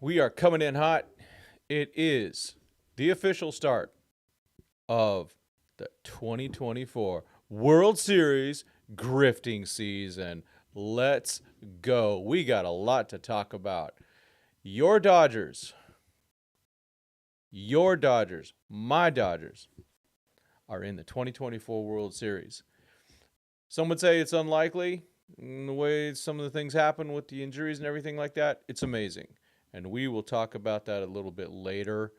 We are coming in hot. It is the official start of the 2024 World Series grifting season. Let's go. We got a lot to talk about. Your Dodgers, my Dodgers are in the 2024 World Series. Some would say it's unlikely. In the way some of the things happen with the injuries and everything like that, it's amazing. And we will talk about that a little bit later.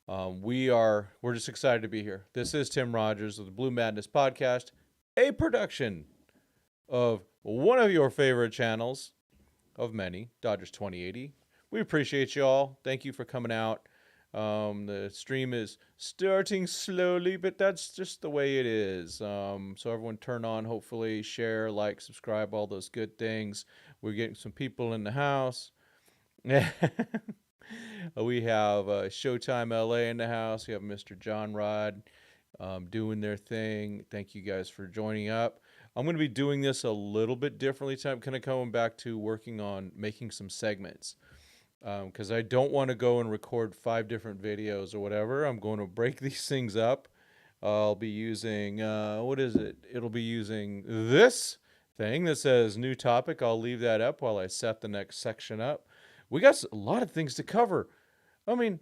We're just excited to be here. This is Tim Rogers of the Blue Madness Podcast, a production of one of your favorite channels of many, Dodgers 2080. We appreciate you all. Thank you for coming out. The stream is starting slowly, but that's just the way it is. So everyone turn on, hopefully share, like, subscribe, all those good things. We're getting some people in the house. We have Showtime LA in the house. We have Mr. John Rod doing their thing. Thank you guys for joining up. I'm going to be doing this a little bit differently. I'm kind of coming back to working on making some segments because I don't want to go and record 5 different videos or whatever. I'm going to break these things up. I'll be using, It'll be using this thing that says new topic. I'll leave that up while I set the next section up. We got a lot of things to cover. I mean,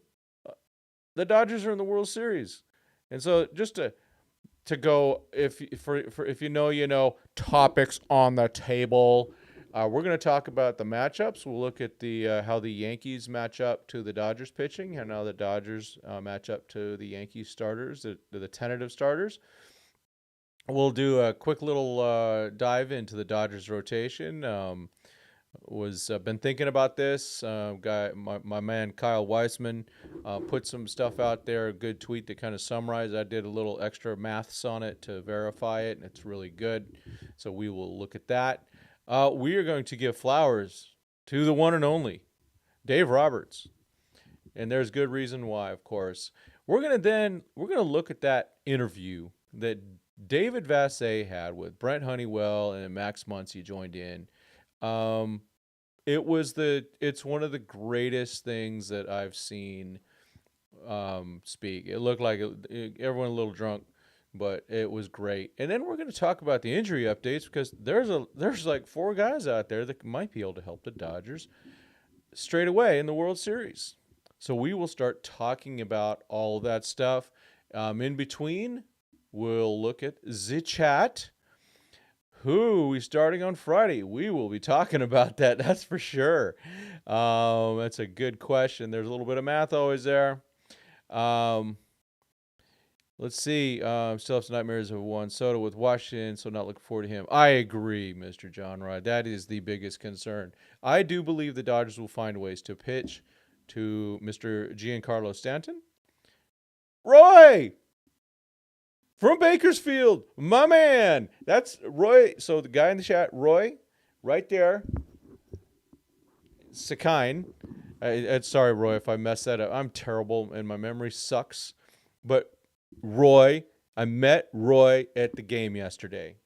the Dodgers are in the World Series. And so just to go, if you know, topics on the table, we're going to talk about the matchups. We'll look at the how the Yankees match up to the Dodgers pitching and how the Dodgers match up to the Yankees starters, the tentative starters. We'll do a quick little dive into the Dodgers rotation. Been thinking about this. My man Kyle Weissman put some stuff out there, a good tweet that kind of summarized. I did a little extra maths on it to verify it, and it's really good. So we will look at that. We are going to give flowers to the one and only Dave Roberts, and there's good reason why, of course. We're gonna look at that interview that David Vesia had with Brent Honeywell and Max Muncy joined in. It's one of the greatest things that I've seen speak. It looked like everyone a little drunk, but it was great. And then we're going to talk about the injury updates because there's like 4 guys out there that might be able to help the Dodgers straight away in the World Series. So we will start talking about all that stuff. In between, we'll look at the chat. Who we starting on Friday? We will be talking about that. That's for sure. That's a good question. There's a little bit of math always there. Let's see. Still have some nightmares of Juan Soto with Washington, so not looking forward to him. I agree, Mr. John Rod. That is the biggest concern. I do believe the Dodgers will find ways to pitch to Mr. Giancarlo Stanton. Roy! From Bakersfield, my man. That's Roy. So the guy in the chat, Roy, right there. Sakine. Sorry, Roy, if I messed that up. I'm terrible and my memory sucks. But Roy, I met Roy at the game yesterday.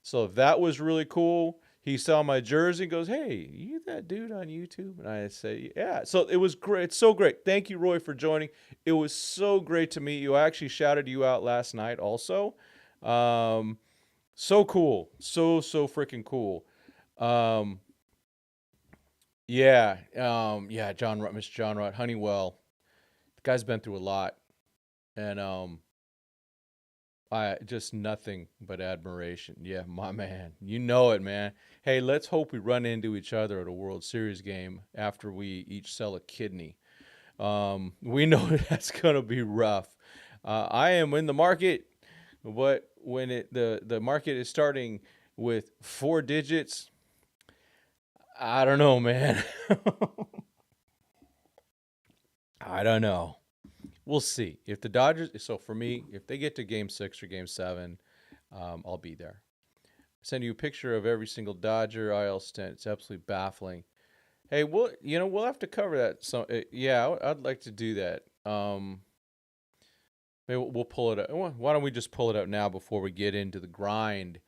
So that was really cool. He saw my jersey and goes, "Hey, you that dude on YouTube?" And I say, "Yeah." So it was great. It's so great. Thank you, Roy, for joining. It was so great to meet you. I actually shouted you out last night also. So cool. So freaking cool. Mr. John Rott, Honeywell. The guy's been through a lot. And I just nothing but admiration. Yeah, my man. You know it, man. Hey, let's hope we run into each other at a World Series game after we each sell a kidney. We know that's gonna be rough. I am in the market, but when the market is starting with 4 digits, I don't know, man. I don't know. We'll see. If the Dodgers, so for me, if they get to Game 6 or Game 7, I'll be there. Send you a picture of every single Dodger IL stint. It's absolutely baffling. Hey, we'll have to cover that. So yeah, I'd like to do that. Maybe we'll pull it out. Why don't we just pull it out now before we get into the grind?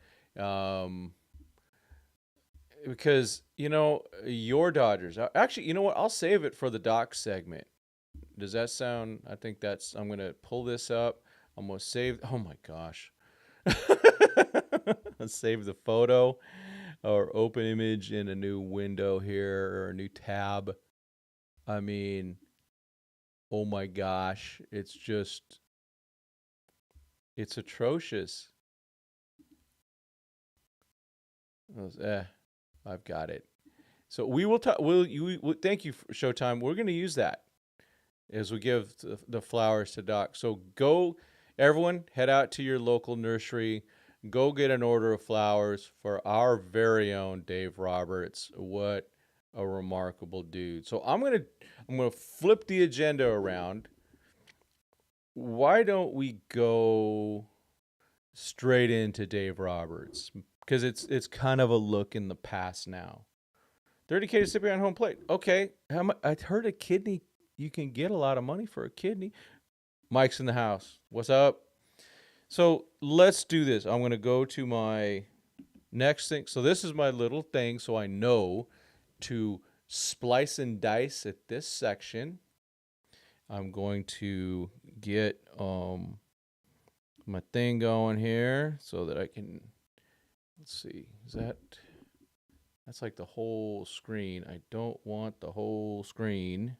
because your Dodgers. Actually, you know what? I'll save it for the doc segment. Does that sound? I think that's. I'm gonna pull this up. I'm gonna save. Oh my gosh. Let's save the photo or open image in a new window here or a new tab. I mean, oh my gosh, it's atrocious. I've got it. So we will talk. Thank you, for Showtime. We're going to use that as we give the flowers to Doc. So go, everyone, head out to your local nursery. Go get an order of flowers for our very own Dave Roberts. What a remarkable dude. So I'm gonna flip the agenda around. Why don't we go straight into Dave Roberts? Because it's kind of a look in the past now. 30K to sit behind home plate. Okay. I heard a kidney. You can get a lot of money for a kidney. Mike's in the house. What's up? So let's do this. I'm going to go to my next thing. So this is my little thing. So I know to splice and dice at this section. I'm going to get my thing going here so that I can, let's see, that's like the whole screen. I don't want the whole screen.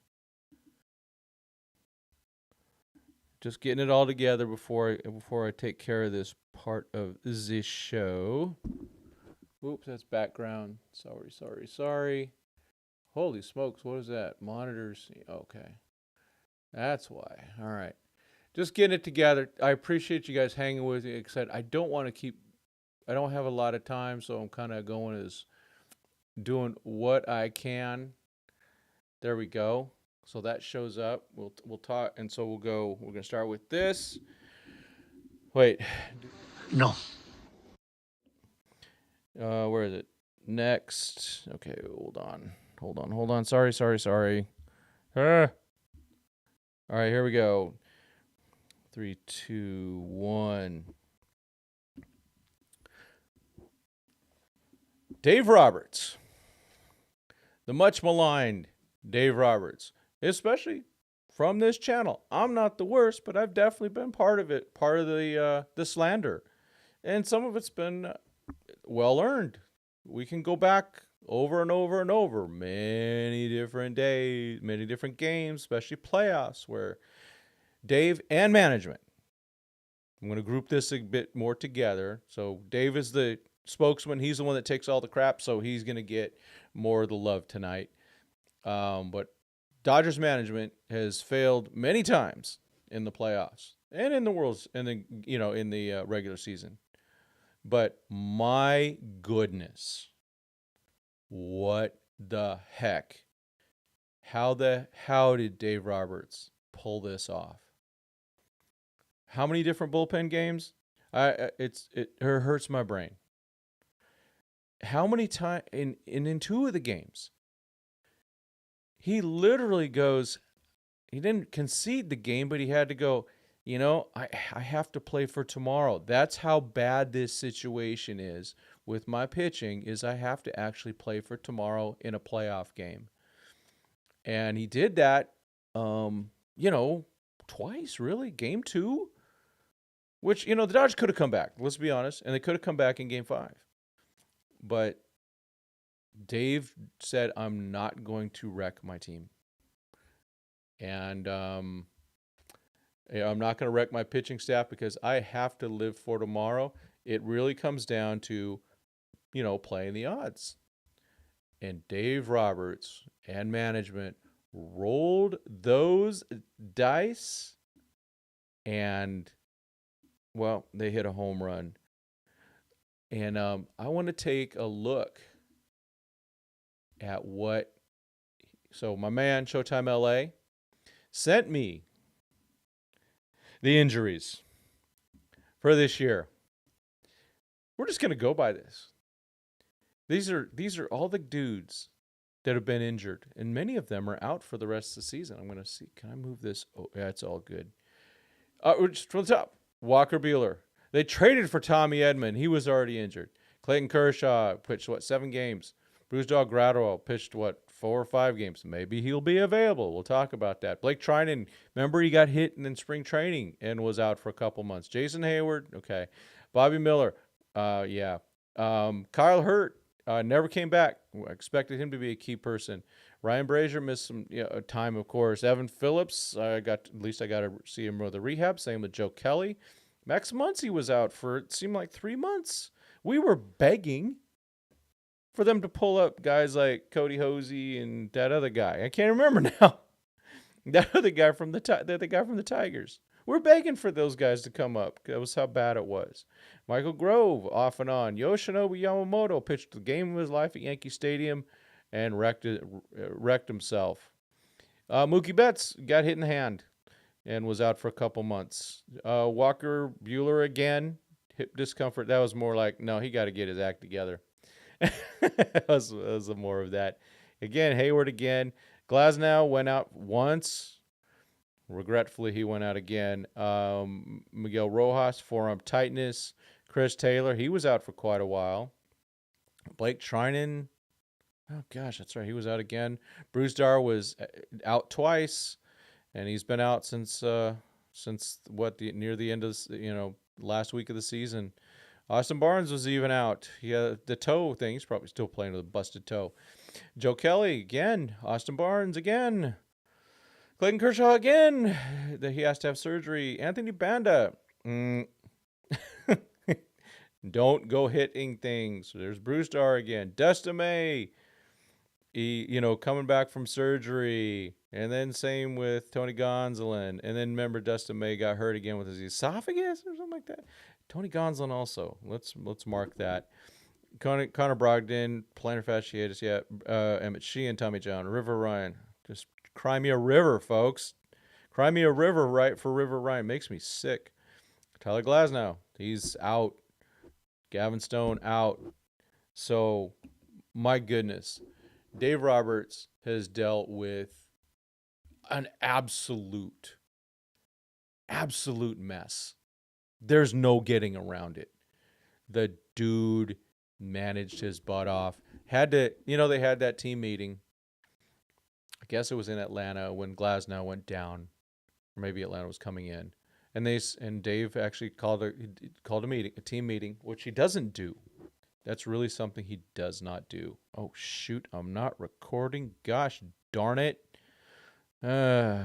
Just getting it all together before I take care of this part of this show. Oops, that's background. Sorry. Holy smokes, what is that? Monitors. Okay. That's why. All right. Just getting it together. I appreciate you guys hanging with me. Except I don't have a lot of time, so I'm kind of doing what I can. There we go. So that shows up. We'll talk, and so we're gonna start with this. Wait. No. Where is it? Next. Okay, hold on. Sorry. All right, here we go. 3, 2, 1. Dave Roberts. The much maligned Dave Roberts, especially from this channel. I'm not the worst, but I've definitely been part of it, part of the slander. And some of it's been well earned. We can go back over and over, many different days, many different games, especially playoffs, where Dave and management. I'm going to group this a bit more together. So Dave is the spokesman. He's the one that takes all the crap, so he's going to get more of the love tonight. But Dodgers management has failed many times in the playoffs and in the regular season. But my goodness, what the heck? How did Dave Roberts pull this off? How many different bullpen games? It hurts my brain. How many times in 2 of the games? He literally goes, he didn't concede the game, but he had to go, I have to play for tomorrow. That's how bad this situation is with my pitching, is I have to actually play for tomorrow in a playoff game. And he did that, twice, really. Game 2, which, the Dodgers could have come back, let's be honest, and they could have come back in Game 5. But Dave said, I'm not going to wreck my team. And I'm not going to wreck my pitching staff because I have to live for tomorrow. It really comes down to, playing the odds. And Dave Roberts and management rolled those dice and, well, they hit a home run. And I want to take a look at so my man, Showtime LA, sent me the injuries for this year. We're just going to go by this. These are all the dudes that have been injured, and many of them are out for the rest of the season. I'm going to see. Can I move this? Oh, yeah, it's all good. Just from the top, Walker Buehler. They traded for Tommy Edman. He was already injured. Clayton Kershaw pitched, 7 games. Brusdar Grateral pitched, 4 or 5 games? Maybe he'll be available. We'll talk about that. Blake Trinan, remember he got hit in spring training and was out for a couple months. Jason Hayward, okay. Bobby Miller, yeah. Kyle Hurt never came back. I expected him to be a key person. Ryan Brazier missed some time, of course. Evan Phillips, I got to see him with the rehab. Same with Joe Kelly. Max Muncy was out for, it seemed like, 3 months. We were begging for them to pull up guys like Cody Hosey and that other guy. I can't remember now. That other guy from the guy from the Tigers. We're begging for those guys to come up. That was how bad it was. Michael Grove, off and on. Yoshinobu Yamamoto pitched the game of his life at Yankee Stadium and wrecked himself. Mookie Betts got hit in the hand and was out for a couple months. Walker Buehler again, hip discomfort. That was more like, no, he got to get his act together. That was more of that. Again, Hayward again. Glasnow went out once. Regretfully, he went out again. Miguel Rojas, forearm tightness. Chris Taylor, he was out for quite a while. Blake Trinan, oh gosh, that's right, he was out again. Brusdar was out twice, and he's been out since near the end of last week of the season. Austin Barnes was even out. He had the toe thing. He's probably still playing with a busted toe. Joe Kelly again. Austin Barnes again. Clayton Kershaw again. He has to have surgery. Anthony Banda. Don't go hitting things. There's Brusdar again. Dustin May. Coming back from surgery. And then same with Tony Gonsolin. And then remember Dustin May got hurt again with his esophagus or something like that. Tony Gonsolin also. Let's mark that. Connor Brogdon, plantar fasciitis. Yeah. Emmett Sheehan, Tommy John, River Ryan. Just cry me a river, folks. Cry me a river, right, for River Ryan. Makes me sick. Tyler Glasnow, he's out. Gavin Stone out. So, my goodness. Dave Roberts has dealt with an absolute mess. There's no getting around it. The dude managed his butt off. They had that team meeting. I guess it was in Atlanta when Glasnow went down, or maybe Atlanta was coming in, and Dave actually called a team meeting, which he doesn't do. That's really something he does not do. Oh shoot, I'm not recording. Gosh darn it. I'll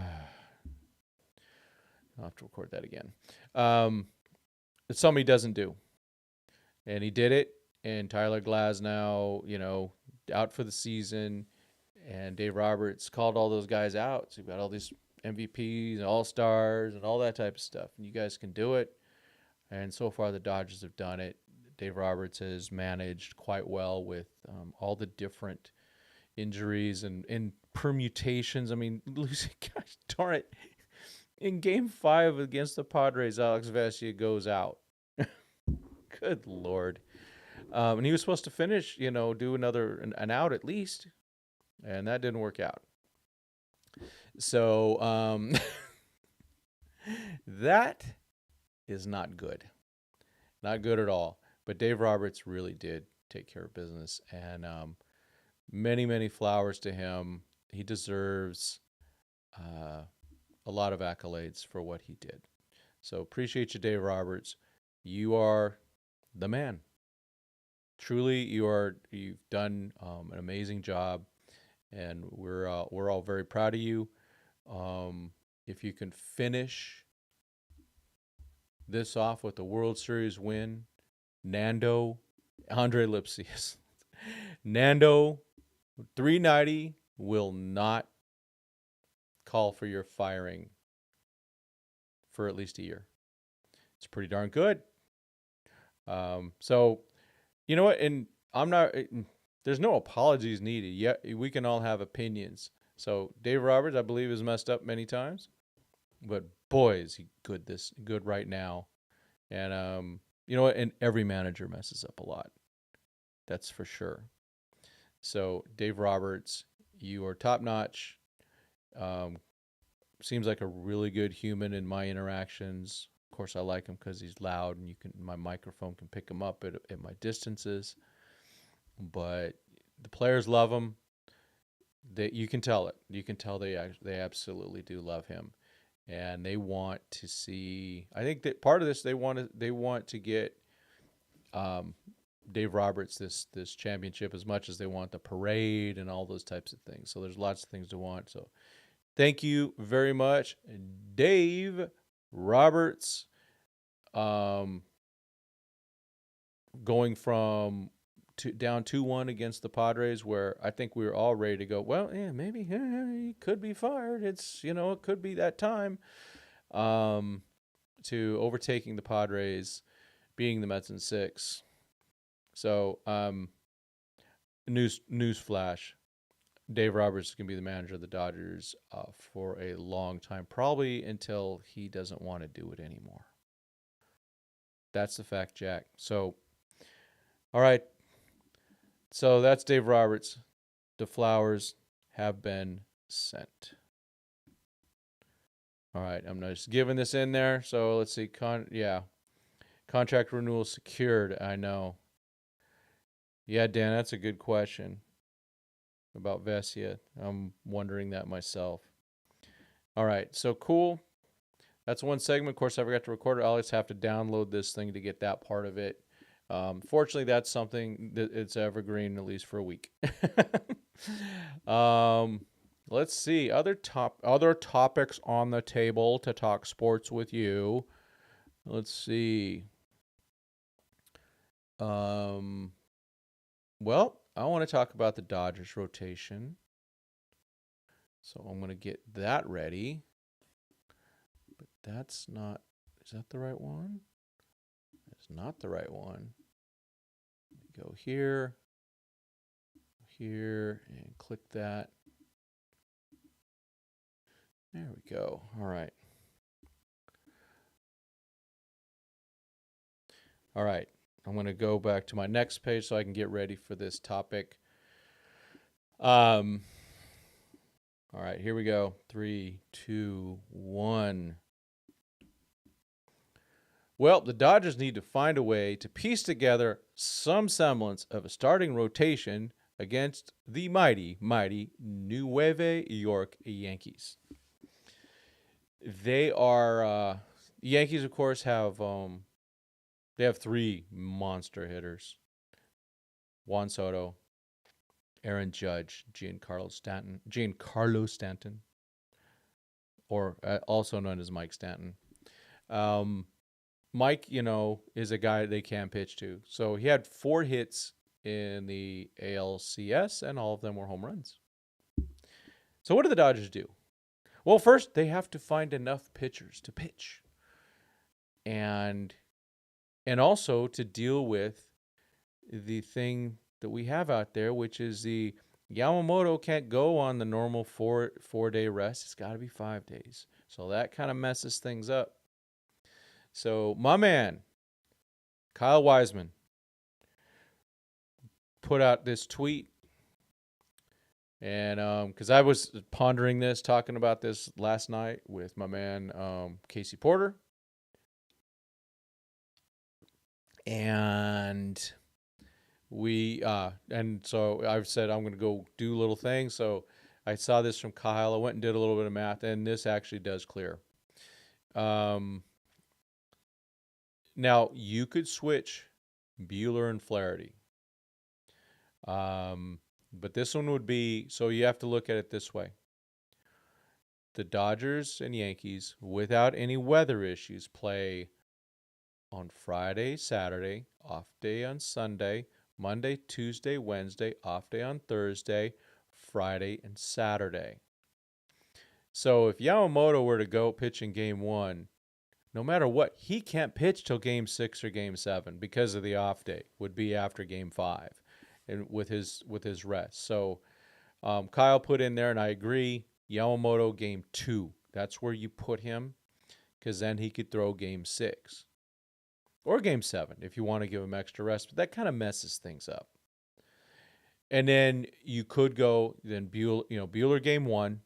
have to record that again. It's something he doesn't do, and he did it. And Tyler Glasnow, out for the season. And Dave Roberts called all those guys out. So you've got all these MVPs and All-Stars and all that type of stuff. And you guys can do it. And so far the Dodgers have done it. Dave Roberts has managed quite well with all the different injuries and permutations. I mean, gosh darn it. In Game 5 against the Padres, Alex Vesia goes out. Good Lord. And he was supposed to finish, do an out at least. And that didn't work out. So that is not good. Not good at all. But Dave Roberts really did take care of business. And many, many flowers to him. He deserves a lot of accolades for what he did. So appreciate you, Dave Roberts. You are the man. Truly, you've done an amazing job. And we're all very proud of you. If you can finish this off with the World Series win, Andre Lipsius, Nando 390 will not call for your firing for at least a year. It's pretty darn good. So, you know what? And I'm not. There's no apologies needed. Yeah, we can all have opinions. So Dave Roberts, I believe, has messed up many times, but boy, is he good right now. And you know what? And every manager messes up a lot. That's for sure. So Dave Roberts, you are top notch. Seems like a really good human in my interactions. Of course, I like him because he's loud and my microphone can pick him up at my distances. But The players love him. You can tell it. You can tell they absolutely do love him, and they want to see. I think that part of this they want to get um, Dave Roberts this championship as much as they want the parade and all those types of things. So there's lots of things to want. So thank you very much, Dave Roberts. Going from down 2-1 against the Padres, where I think we were all ready to go, well, yeah, maybe he could be fired. It's, it could be that time. To overtaking the Padres, beating the Mets in 6. So, news flash. Dave Roberts is going to be the manager of the Dodgers for a long time, probably until he doesn't want to do it anymore. That's the fact, Jack. So, all right. So that's Dave Roberts. The flowers have been sent. All right. I'm just giving this in there. So let's see. Contract renewal secured. I know. Yeah, Dan, that's a good question about Vesia. I'm wondering that myself. All right. So cool. That's one segment. Of course, I forgot to record it. I'll just have to download this thing to get that part of it. Fortunately, that's something that it's evergreen, at least for a week. Let's see. Other topics on the table to talk sports with you. Let's see. Well, I want to talk about the Dodgers rotation. So I'm going to get that ready. But that's not... Is that the right one? It's not the right one. Go here, and click that. There we go. All right. All right. I'm going to go back to my next page so I can get ready for this topic. All right, here we go. 3, 2, 1. Well, the Dodgers need to find a way to piece together some semblance of a starting rotation against the mighty, mighty Nueva York Yankees. They are Yankees, of course, have 3 monster hitters: Juan Soto, Aaron Judge, Giancarlo Stanton, or also known as Mike Stanton. Mike, is a guy they can pitch to. So he had 4 hits in the ALCS, and all of them were home runs. So what do the Dodgers do? Well, first, they have to find enough pitchers to pitch. And also to deal with the thing that we have out there, which is the Yamamoto can't go on the normal 4-day rest. It's got to be 5 days. So that kind of messes things up. So my man, Kyle Wiseman, put out this tweet. And because I was pondering this, talking about this last night with my man Casey Porter. And so I've said I'm going to go do little things. So I saw this from Kyle. I went and did a little bit of math, and this actually does clear. Now, you could switch Buehler and Flaherty. But this one would be, so you have to look at it this way. The Dodgers and Yankees, without any weather issues, play on Friday, Saturday, off day on Sunday, Monday, Tuesday, Wednesday, off day on Thursday, Friday, and Saturday. So if Yamamoto were to go pitch in Game 1, no matter what, he can't pitch till Game 6 or Game 7 because of the off day. Would be after Game 5, and with his rest. So Kyle put in there, and I agree, Yamamoto Game 2. That's where you put him, because then he could throw Game 6 or Game 7 if you want to give him extra rest. But that kind of messes things up. And then you could go Buehler Game 1,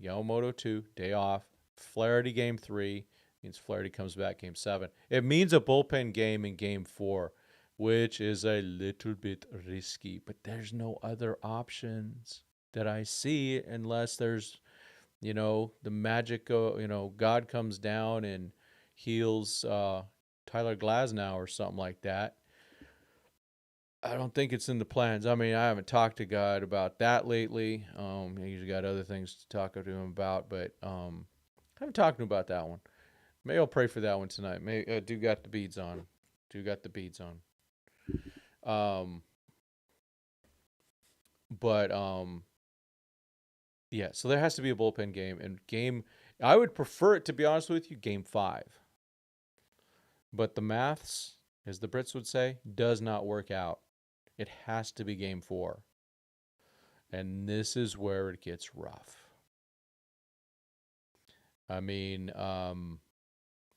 Yamamoto 2, day off. Flaherty Game 3 means Flaherty comes back Game 7. It means a bullpen game in Game 4. which is a little bit risky, but there's no other options that I see unless there's, the magic, God comes down and heals Tyler Glasnow or something like that. I don't think it's in the plans. I mean, I haven't talked to God about that lately. He's got other things to talk to him about, but I haven't talked to him about that one. Maybe I'll pray for that one tonight. Maybe do got the beads on. Do got the beads on. But yeah. So there has to be a bullpen game, and I would prefer it, to be honest with you, game 5. But the maths, as the Brits would say, does not work out. It has to be game 4. And this is where it gets rough. I mean,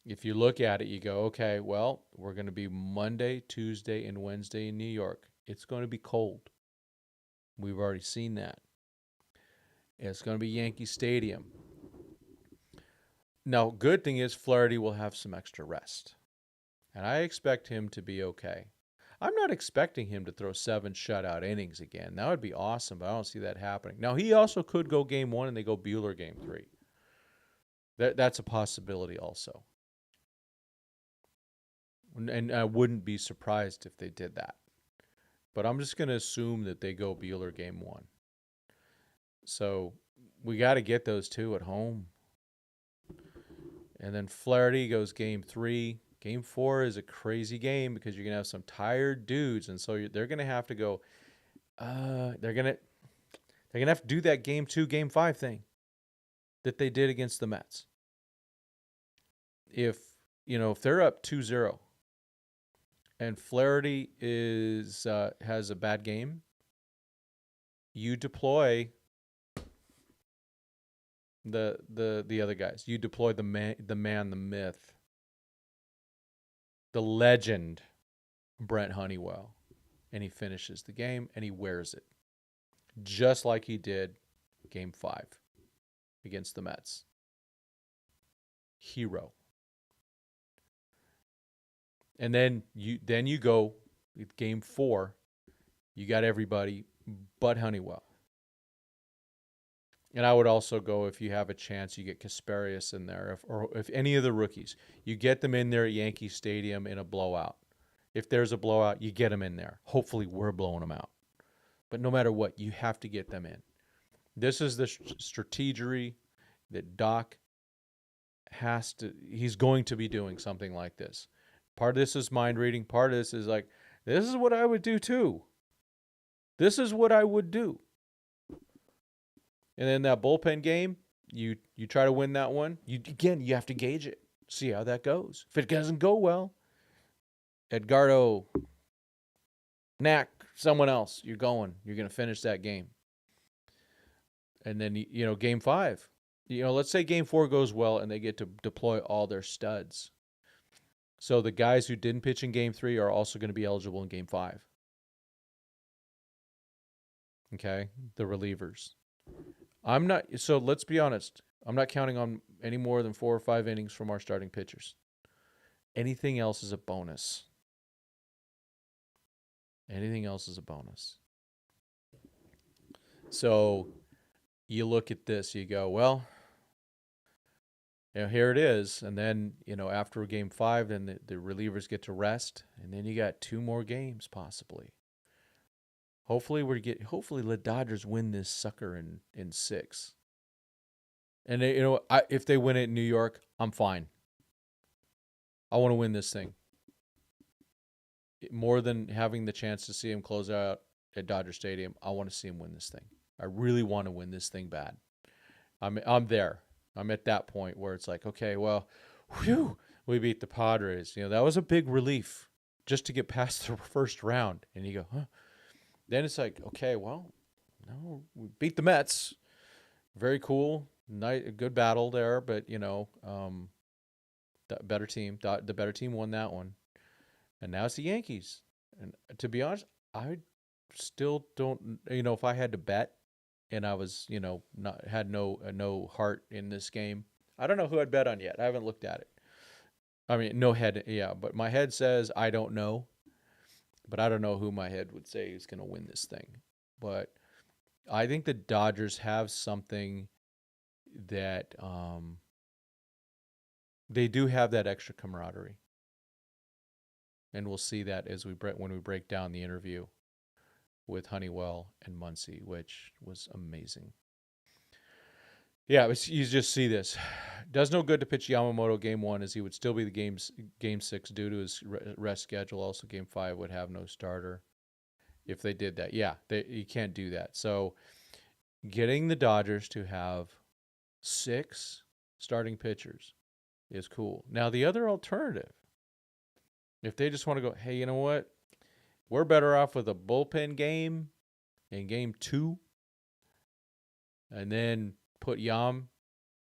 if you look at it, you go, okay, well, we're going to be Monday, Tuesday, and Wednesday in New York. It's going to be cold. We've already seen that. It's going to be Yankee Stadium. Now, good thing is Flaherty will have some extra rest. And I expect him to be okay. I'm not expecting him to throw 7 shutout innings again. That would be awesome, but I don't see that happening. Now, he also could go game 1 and they go Buehler game 3. That's a possibility also. And I wouldn't be surprised if they did that. But I'm just going to assume that they go Buehler game 1. So we got to get those 2 at home. And then Flaherty goes game 3. Game 4 is a crazy game because you're going to have some tired dudes. And so they're going to have to go, they're going to have to do that game 2, game 5 thing that they did against the Mets. If they're up 2-0 and Flaherty has a bad game, you deploy the other guys. You deploy the man, the myth, the legend, Brent Honeywell, and he finishes the game and he wears it, just like he did game 5 against the Mets. Hero. And then you go with game 4. You got everybody but Honeywell. And I would also go, if you have a chance, you get Kasparius in there, or if any of the rookies, you get them in there at Yankee Stadium in a blowout. If there's a blowout, you get them in there. Hopefully, we're blowing them out. But no matter what, you have to get them in. This is the strategery that Doc he's going to be doing something like this. Part of this is mind reading. Part of this is like, this is what I would do too. This is what I would do. And then that bullpen game, you try to win that one. You have to gauge it. See how that goes. If it doesn't go well, Edgardo, Knack, someone else, you're going to finish that game. And then, game 5. Let's say game 4 goes well and they get to deploy all their studs. So the guys who didn't pitch in game 3 are also going to be eligible in game 5. Okay? The relievers. So let's be honest. I'm not counting on any more than 4 or 5 innings from our starting pitchers. Anything else is a bonus. Anything else is a bonus. So you look at this, you go, well, here it is. And then, after game 5, then the relievers get to rest. And then you got 2 more games possibly. Hopefully the Dodgers win this sucker in 6. And if they win it in New York, I'm fine. I want to win this thing. More than having the chance to see him close out at Dodger Stadium, I want to see him win this thing. I really want to win this thing bad. I'm there. I'm at that point where it's like, okay, well, we beat the Padres. That was a big relief just to get past the first round. And you go, huh? Then it's like, okay, well, no, we beat the Mets. Very cool. Good battle there, but, the better team. The better team won that one. And now it's the Yankees. And to be honest, I still don't, if I had to bet and I was, had no heart in this game, I don't know who I'd bet on yet. I haven't looked at it. I mean, no head, yeah, but my head says I don't know. But I don't know who my head would say is going to win this thing. But I think the Dodgers have something that they do have that extra camaraderie. And we'll see that as when we break down the interview with Honeywell and Muncy, which was amazing. Yeah, you just see this. Does no good to pitch Yamamoto game 1, as he would still be the game 6 due to his rest schedule. Also, game 5 would have no starter if they did that. Yeah, you can't do that. So getting the Dodgers to have 6 starting pitchers is cool. Now, the other alternative, if they just want to go, hey, you know what? We're better off with a bullpen game in game 2, and then put Yam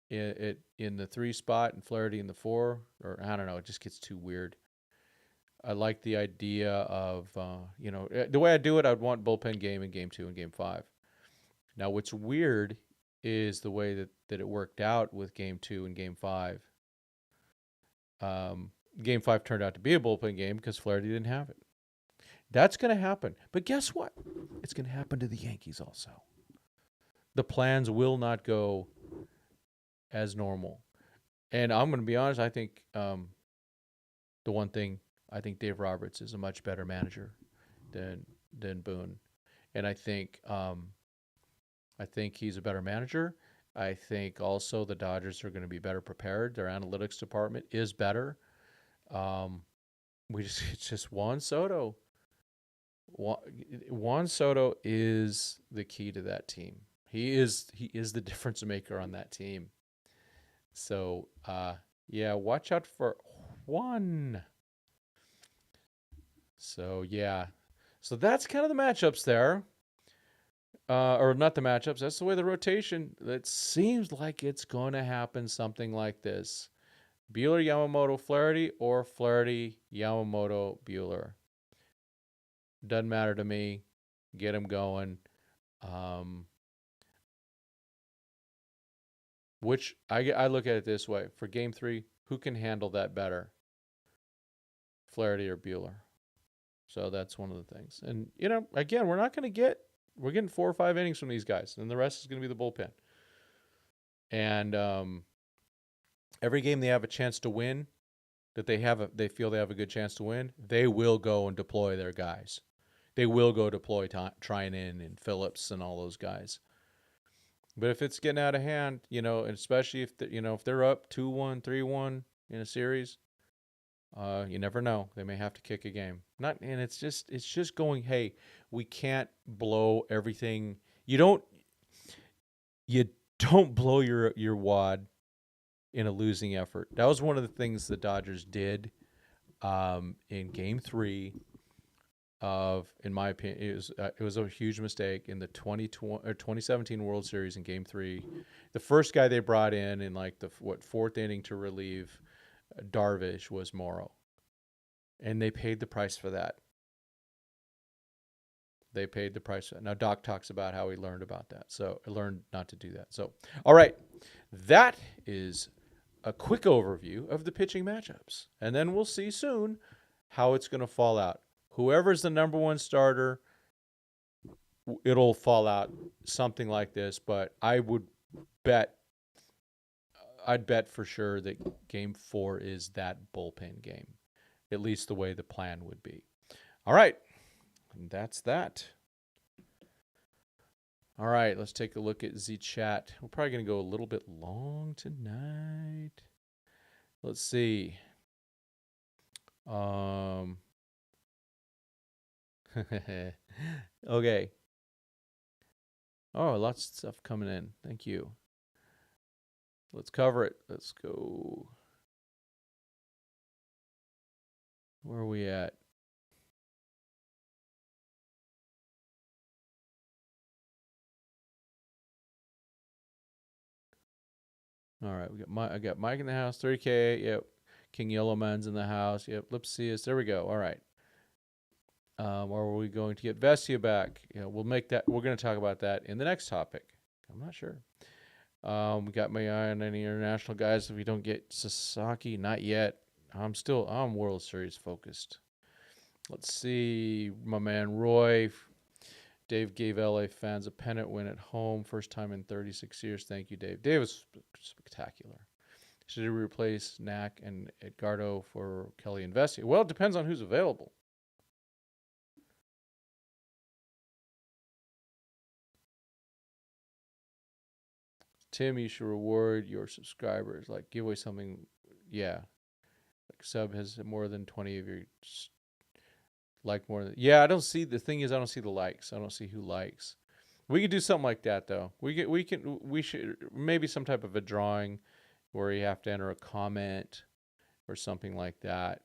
in the 3 spot and Flaherty in the 4, or I don't know, it just gets too weird. I like the idea of, the way I do it, I'd want bullpen game in game 2 and game 5. Now, what's weird is the way that it worked out with game 2 and game 5. Game 5 turned out to be a bullpen game because Flaherty didn't have it. That's going to happen. But guess what? It's going to happen to the Yankees also. The plans will not go as normal. And I'm going to be honest, I think the one thing, I think Dave Roberts is a much better manager than Boone. And I think he's a better manager. I think also the Dodgers are going to be better prepared. Their analytics department is better. It's just Juan Soto. Juan Soto is the key to that team. He is the difference maker on that team. So, watch out for Juan. So, yeah. So that's kind of the matchups there. Or not the matchups. That's the way the rotation, it seems like it's going to happen something like this. Buehler, Yamamoto, Flaherty, or Flaherty, Yamamoto, Buehler. Doesn't matter to me. Get him going. Which I look at it this way. For game 3, who can handle that better? Flaherty or Buehler? So that's one of the things. And, again, we're getting 4 or 5 innings from these guys, and the rest is going to be the bullpen. And every game they have a chance to win, that they feel they have a good chance to win, they will go and deploy their guys. They will go deploy Trinan and Phillips and all those guys. But if it's getting out of hand, especially if they're up 2-1, 3-1 in a series, you never know. They may have to kick a game. It's just going, hey, we can't blow everything. You don't blow your wad in a losing effort. That was one of the things the Dodgers did in game 3 in my opinion, it was a huge mistake in the 2017 World Series in game 3. The first guy they brought in like the 4th inning to relieve Darvish was Morrow. And they paid the price for that. Now, Doc talks about how he learned about that. So I learned not to do that. So, all right. That is a quick overview of the pitching matchups. And then we'll see soon how it's going to fall out. Whoever's the number 1 starter, it'll fall out something like this. But I'd bet for sure that game 4 is that bullpen game. At least the way the plan would be. All right. And that's that. All right. Let's take a look at the chat. We're probably going to go a little bit long tonight. Let's see. Okay. Oh, lots of stuff coming in. Thank you. Let's cover it. Let's go. Where are we at? All right, I got Mike in the house, 30K. Yep. King Yellowman's in the house. Yep. Lipsius. There we go. All right. Or are we going to get Vesia back? We'll make that. We're going to talk about that in the next topic. I'm not sure. We got my eye on any international guys. If we don't get Sasaki, not yet. I'm World Series focused. Let's see. My man Roy. Dave gave LA fans a pennant win at home. First time in 36 years. Thank you, Dave. Dave was spectacular. Should he replace Knack and Edgardo for Kelly and Vesia? Well, it depends on who's available. Tim, you should reward your subscribers. Like, give away something. Yeah. Like, sub has more than 20 of your like more than. Yeah, I don't see. The thing is, I don't see the likes. I don't see who likes. We could do something like that, though. We should, maybe some type of a drawing where you have to enter a comment or something like that.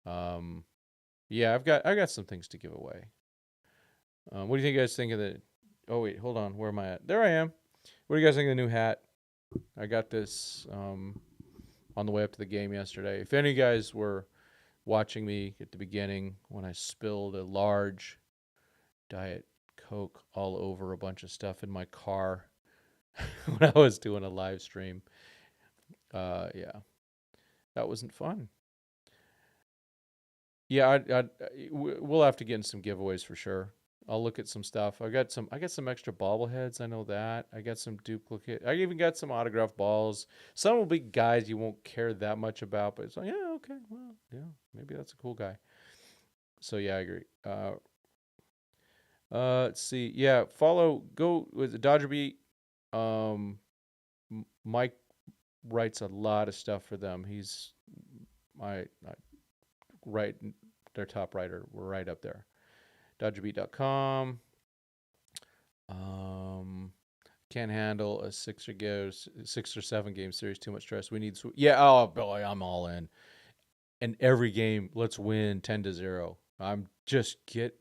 Yeah, I got some things to give away. What do you think you guys think of the? Oh wait, hold on. Where am I at? There I am. What do you guys think of the new hat? I got this on the way up to the game yesterday. If any of you guys were watching me at the beginning when I spilled a large Diet Coke all over a bunch of stuff in my car when I was doing a live stream, yeah, that wasn't fun. Yeah, we'll have to get in some giveaways for sure. I'll look at some stuff. I got some extra bobbleheads. I know that. I got some duplicate. I even got some autographed balls. Some will be guys you won't care that much about, but it's like, yeah, okay, well, yeah, maybe that's a cool guy. So yeah, I agree. Let's see. Yeah, go with the Dodger Beat. Mike writes a lot of stuff for them. He's my right, their top writer. We're right up there. DodgerBeat.com. Can't handle a 6 or 7 game series. Too much stress. We need. Yeah. Oh boy, I'm all in. And every game, let's win 10-0. I'm just get.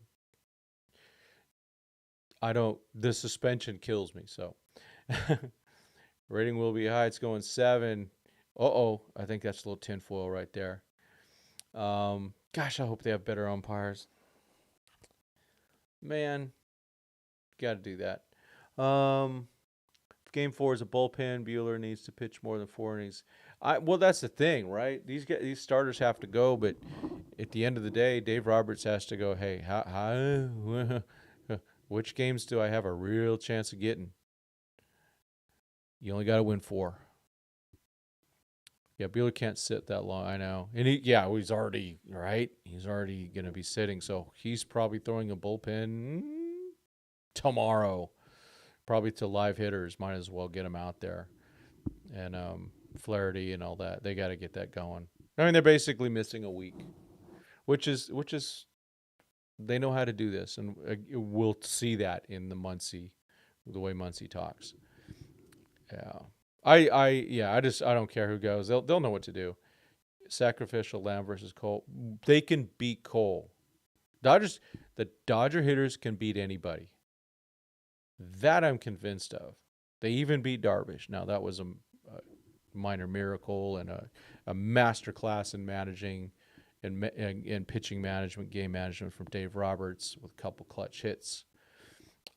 I don't. The suspension kills me. So rating will be high. It's going 7. I think that's a little tinfoil right there. Gosh, I hope they have better umpires. Man, got to do that. Game 4 is a bullpen. Buehler needs to pitch more than 4 innings. Well, that's the thing, right? These starters have to go, but at the end of the day, Dave Roberts has to go. Hey, which games do I have a real chance of getting? You only got to win 4. Yeah, Buehler can't sit that long. I know, and he's already right. He's already gonna be sitting, so he's probably throwing a bullpen tomorrow. Probably to live hitters. Might as well get him out there. And Flaherty and all that. They got to get that going. I mean, they're basically missing a week, which is they know how to do this, and we'll see that in the the way Muncy talks. Yeah, I don't care who goes. They'll know what to do. Sacrificial Lamb versus Cole. They can beat Cole. The Dodger hitters can beat anybody. That I'm convinced of. They even beat Darvish. Now that was a minor miracle and a master class in managing and pitching management, game management from Dave Roberts with a couple clutch hits.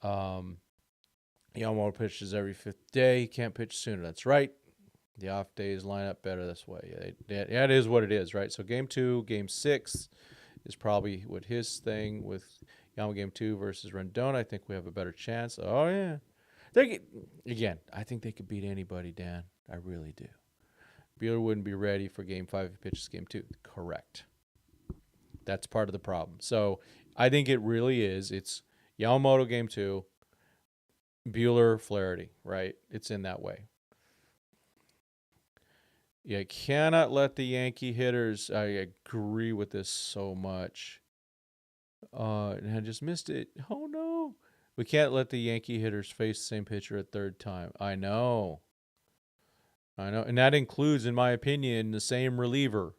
Yamamoto pitches every 5th day. He can't pitch sooner. That's right. The off days line up better this way. Yeah, it is what it is, right? So game 2, game 6 is probably what his thing with Yamamoto game 2 versus Rendon. I think we have a better chance. Oh yeah. Again, I think they could beat anybody, Dan. I really do. Buehler wouldn't be ready for game 5 if he pitches game 2. Correct. That's part of the problem. So I think it really is. It's Yamamoto game 2, Buehler, Flaherty, right? It's in that way. You cannot let the Yankee hitters. I agree with this so much. And I just missed it. Oh no. We can't let the Yankee hitters face the same pitcher a 3rd time. I know. And that includes, in my opinion, the same reliever.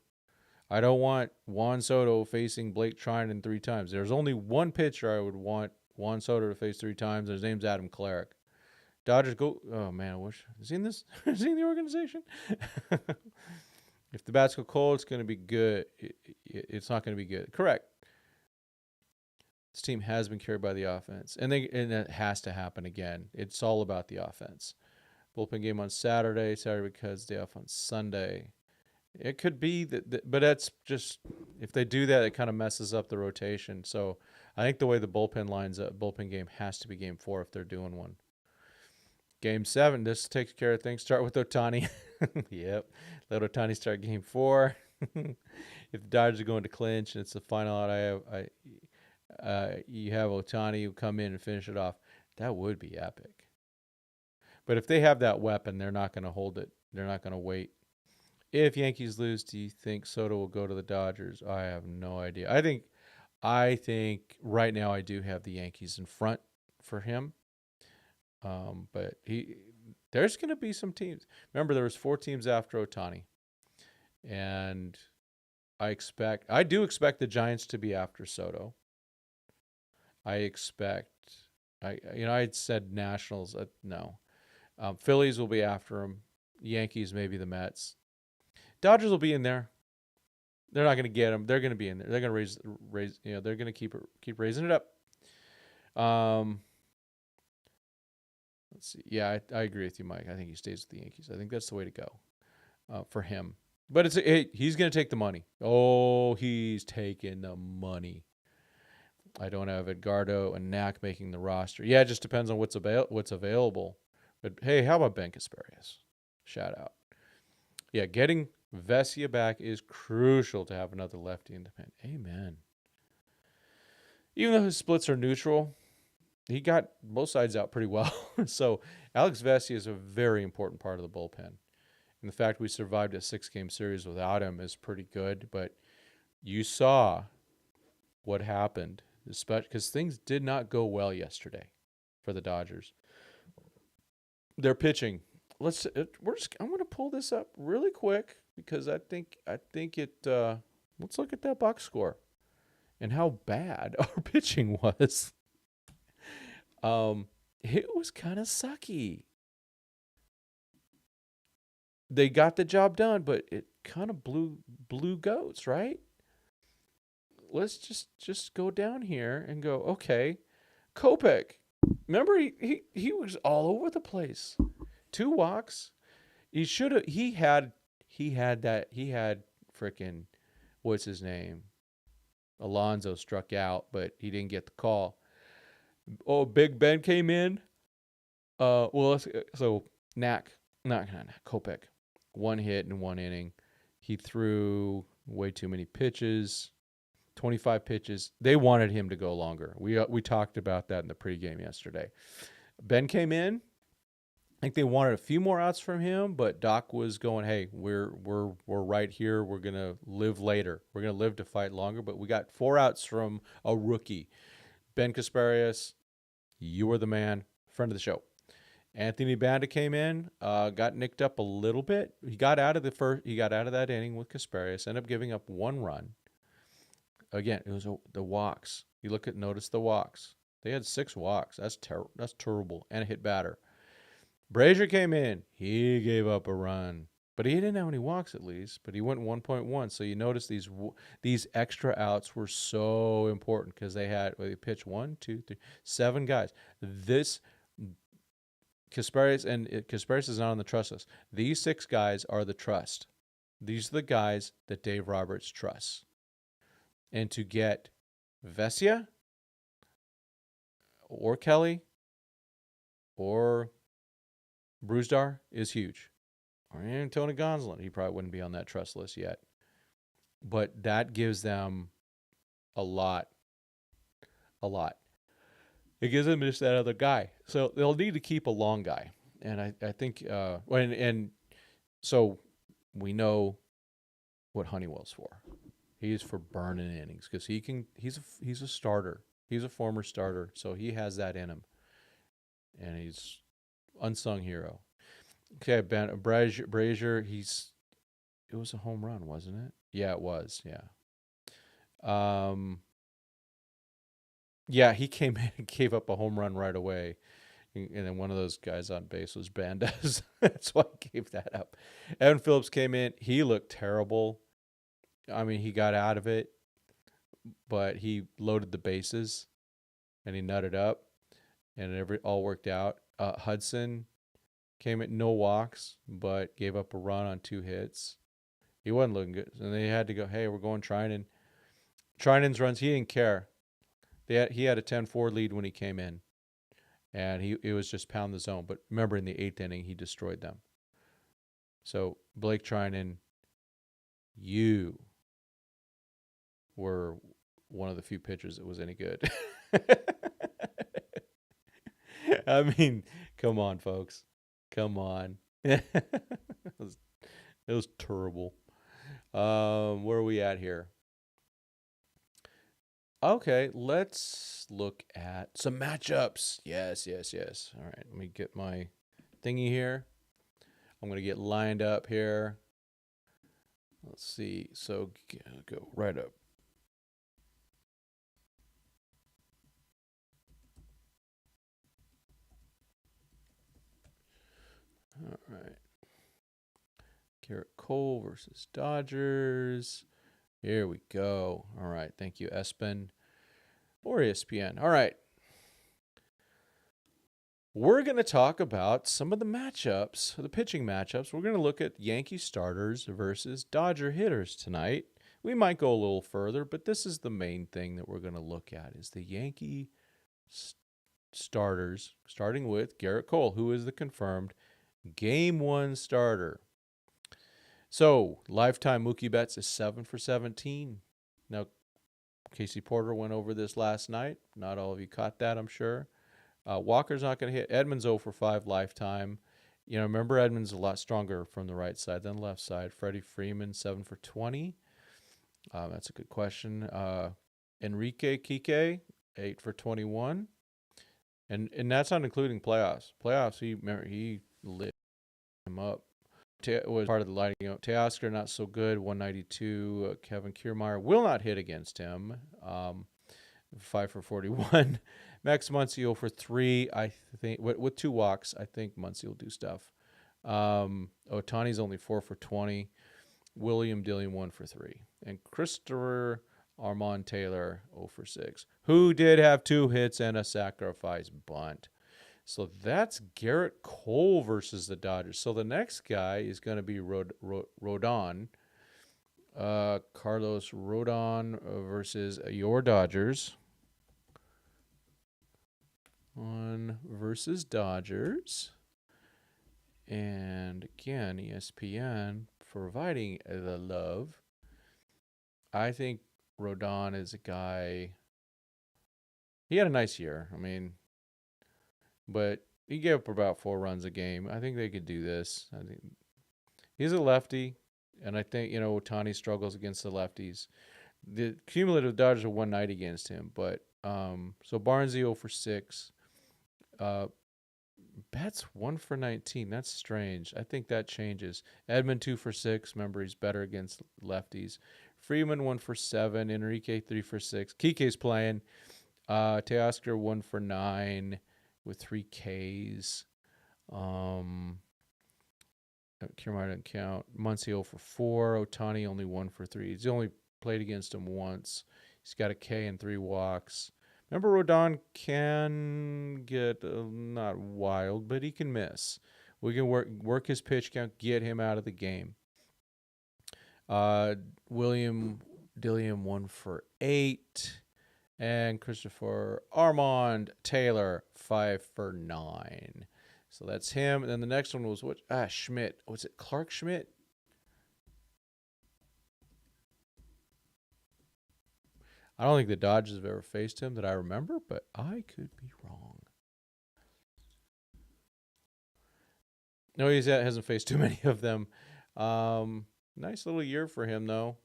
I don't want Juan Soto facing Blake Trinan 3 times. There's only one pitcher I would want Juan Soto to face 3 times. His name's Adam Clark. Dodgers go. Oh man, I wish. Is he in this? Is he in the organization? If the bats go cold, it's going to be good. It's not going to be good. Correct. This team has been carried by the offense, and it has to happen again. It's all about the offense. Bullpen game on Saturday because day off on Sunday. It could be that, but that's just if they do that, it kind of messes up the rotation. So I think the way the bullpen lines up, bullpen game has to be game 4 if they're doing one. Game 7, this takes care of things. Start with Ohtani. Yep, let Ohtani start game 4. If the Dodgers are going to clinch and it's the final out, you have Ohtani come in and finish it off. That would be epic. But if they have that weapon, they're not going to hold it. They're not going to wait. If Yankees lose, do you think Soto will go to the Dodgers? I have no idea. I think right now I do have the Yankees in front for him. But there's going to be some teams. Remember, there was 4 teams after Ohtani, and I do expect the Giants to be after Soto. I had said Nationals. No, Phillies will be after him. Yankees, maybe the Mets. Dodgers will be in there. They're not going to get him. They're going to be in there. They're going to raise. They're going to keep raising it up. Let's see. Yeah, I agree with you, Mike. I think he stays with the Yankees. I think that's the way to go for him. But he's going to take the money. Oh, he's taking the money. I don't have Edgardo and Knack making the roster. Yeah, it just depends on what's available. But hey, how about Ben Casparius? Shout out. Yeah, getting Vesia back is crucial to have another lefty in the pen. Amen. Even though his splits are neutral, he got both sides out pretty well. So Alex Vesia is a very important part of the bullpen. And the fact we survived a 6-game series without him is pretty good. But you saw what happened, especially because things did not go well yesterday for the Dodgers. Their pitching. I'm going to pull this up really quick because I think it. Let's look at that box score and how bad our pitching was. It was kind of sucky. They got the job done, but it kind of blew goats, right? Let's just go down here and go, okay. Kopech. Remember he was all over the place. 2 walks. He had freaking, what's his name? Alonso struck out, but he didn't get the call. Oh, Big Ben came in. So Kopech, 1 hit in 1 inning. He threw way too many pitches, 25 pitches. They wanted him to go longer. We talked about that in the pregame yesterday. Ben came in. I think they wanted a few more outs from him, but Doc was going, "Hey, we're right here. We're gonna live later. We're gonna live to fight longer." But we got 4 outs from a rookie, Ben Casparius. You were the man, friend of the show. Anthony Banda came in, got nicked up a little bit. He got out of that inning with Casparius. Ended up giving up 1 run. Again, it was the walks. Notice the walks. They had 6 walks. That's terrible. That's terrible. And a hit batter. Brusdar came in. He gave up a run, but he didn't have any walks at least. But he went 1.1. So you notice these extra outs were so important because they pitched 1, 2, 3, 7 guys. This Casparius is not on the trust list. These 6 guys are the trust. These are the guys that Dave Roberts trusts. And to get Vesia or Kelly or Brusdar is huge. Or even Tony Gonsolin. He probably wouldn't be on that trust list yet. But that gives them a lot. It gives them just that other guy. So they'll need to keep a long guy. And I think, so we know what Honeywell's for. He's for burning innings because he's a starter. He's a former starter. So he has that in him. And he's unsung hero. Okay, Brusdar, it was a home run, wasn't it? Yeah, it was. Yeah. Yeah, he came in and gave up a home run right away. And then one of those guys on base was Bandes. That's why I gave that up. Evan Phillips came in. He looked terrible. I mean, he got out of it, but he loaded the bases and he nutted up, and all worked out. Hudson came at no walks, but gave up a run on 2 hits. He wasn't looking good. And they had to go, hey, we're going Trinan. Trinan's runs, he didn't care. He had a 10-4 lead when he came in. And it was just pound the zone. But remember, in the 8th inning, he destroyed them. So, Blake Trinan, you were one of the few pitchers that was any good. I mean, come on, folks. Come on. It was terrible. Where are we at here? Okay, let's look at some matchups. Yes. All right, let me get my thingy here. I'm going to get lined up here. Let's see. So go right up. All right. Garrett Cole versus Dodgers. Here we go. All right. Thank you, ESPN or ESPN. All right. We're going to talk about some of the matchups, the pitching matchups. We're going to look at Yankee starters versus Dodger hitters tonight. We might go a little further, but this is the main thing that we're going to look at is the Yankee starters, starting with Garrett Cole, who is the confirmed Game 1 starter. So, lifetime Mookie Betts is 7 for 17. Now, Casey Porter went over this last night. Not all of you caught that, I'm sure. Walker's not going to hit. Edmonds 0 for 5 lifetime. You know, remember Edmonds a lot stronger from the right side than the left side. Freddie Freeman 7 for 20. That's a good question. Enrique Kike 8 for 21. And that's not including playoffs. Playoffs, he lit him up. Was part of the lighting up. Teoscar not so good, 192. Kevin Kiermaier will not hit against him. 5 for 41. Max Muncy 0 for 3. I think with 2 walks, I think Muncy will do stuff. Ohtani's only 4 for 20. William Dillion 1 for 3. And Christopher Armand Taylor 0 for 6. Who did have 2 hits and a sacrifice bunt. So that's Garrett Cole versus the Dodgers. So the next guy is going to be Rodon. Carlos Rodon versus your Dodgers. On versus Dodgers. And again, ESPN providing the love. I think Rodon is a guy. He had a nice year. I mean, but he gave up about 4 runs a game. I think they could do this. I think he's a lefty, and I think, you know, Ohtani struggles against the lefties. The cumulative Dodgers are 190 against him, but so Barnes 0 for 6. Betts 1 for 19. That's strange. I think that changes. Edmund 2 for 6. Remember, he's better against lefties. Freeman 1 for 7. Enrique 3 for 6. Kike's playing. Teoscar 1 for 9 with 3 Ks. Kiermaier didn't count. Muncy 0 for 4. Ohtani only 1 for 3. He's only played against him once. He's got a K and 3 walks. Remember, Rodon can get not wild, but he can miss. We can work his pitch count, get him out of the game. William Dillion 1 for 8. And Christopher Armand Taylor 5 for 9. So that's him. And then the next one was what? Schmidt. Was it Clark Schmidt? I don't think the Dodgers have ever faced him that I remember, but I could be wrong. No, he hasn't faced too many of them. Nice little year for him, though.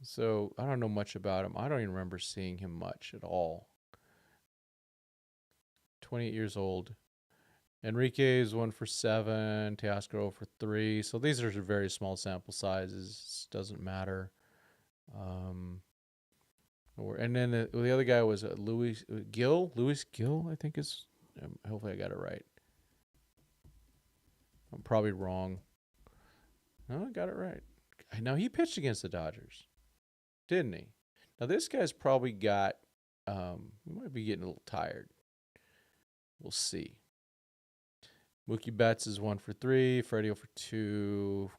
So I don't know much about him. I don't even remember seeing him much at all. 28 years old. Enrique is 1 for 7. Teoscar 0 for 3. So these are very small sample sizes. Doesn't matter. And then the other guy was Louis Gill, I think is. Hopefully I got it right. I'm probably wrong. No, I got it right. Now he pitched against the Dodgers, didn't he? Now this guy's probably got. He might be getting a little tired. We'll see. Mookie Betts is 1 for 3. Freddie 0 for 2.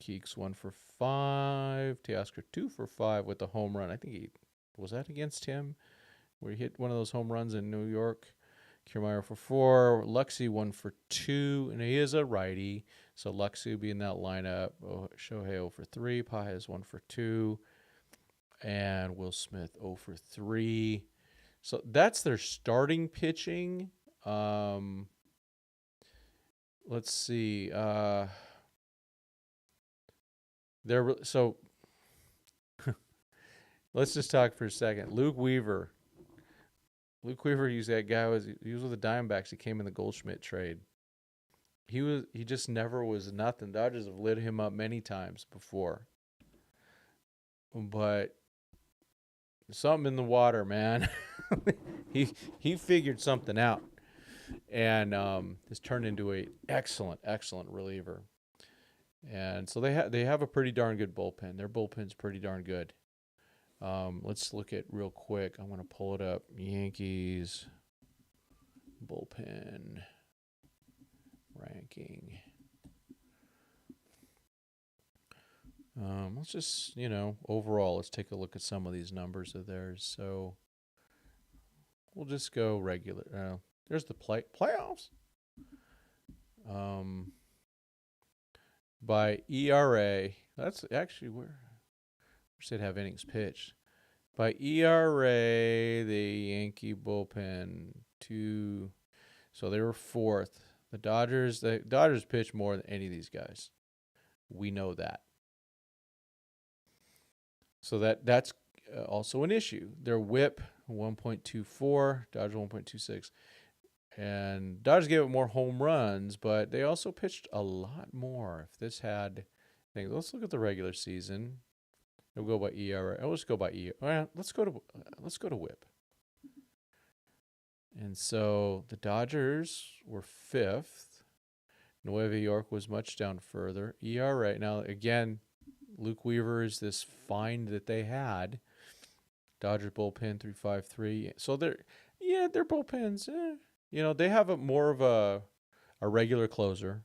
Keeks 1 for 5. Teoscar 2 for 5 with a home run. I think he was that against him, where he hit one of those home runs in New York. Kiermaier for 4. Luxy 1 for 2, and he is a righty, so Luxy will be in that lineup. Shohei 0 for 3. Pages 1 for 2, and Will Smith 0 for 3. So that's their starting pitching. Let's see. So let's just talk for a second. Luke Weaver, he's that guy. He was with the Diamondbacks. He came in the Goldschmidt trade. He just never was nothing. Dodgers have lit him up many times before, but something in the water, man. he figured something out, and has turned into a excellent reliever. And so they have a pretty darn good bullpen. Their bullpen's pretty darn good. Let's look at real quick. I'm going to pull it up. Yankees bullpen ranking. Let's just, overall, let's take a look at some of these numbers of theirs. So we'll just go regular. There's the playoffs. By ERA, that's actually where should have innings pitched. By ERA, the Yankee bullpen so they were 4th. The Dodgers pitch more than any of these guys. We know that. So that's also an issue. Their WHIP 1.24, Dodgers 1.26. And Dodgers gave up more home runs, but they also pitched a lot more. If this had things, let's look at the regular season. We'll go by ERA. Let's go by ERA. Let's go to WHIP. And so the Dodgers were 5th. Nueva York was much down further. ERA. Now again, Luke Weaver is this find that they had. Dodgers bullpen 3.53. So their bullpens. They have more of a regular closer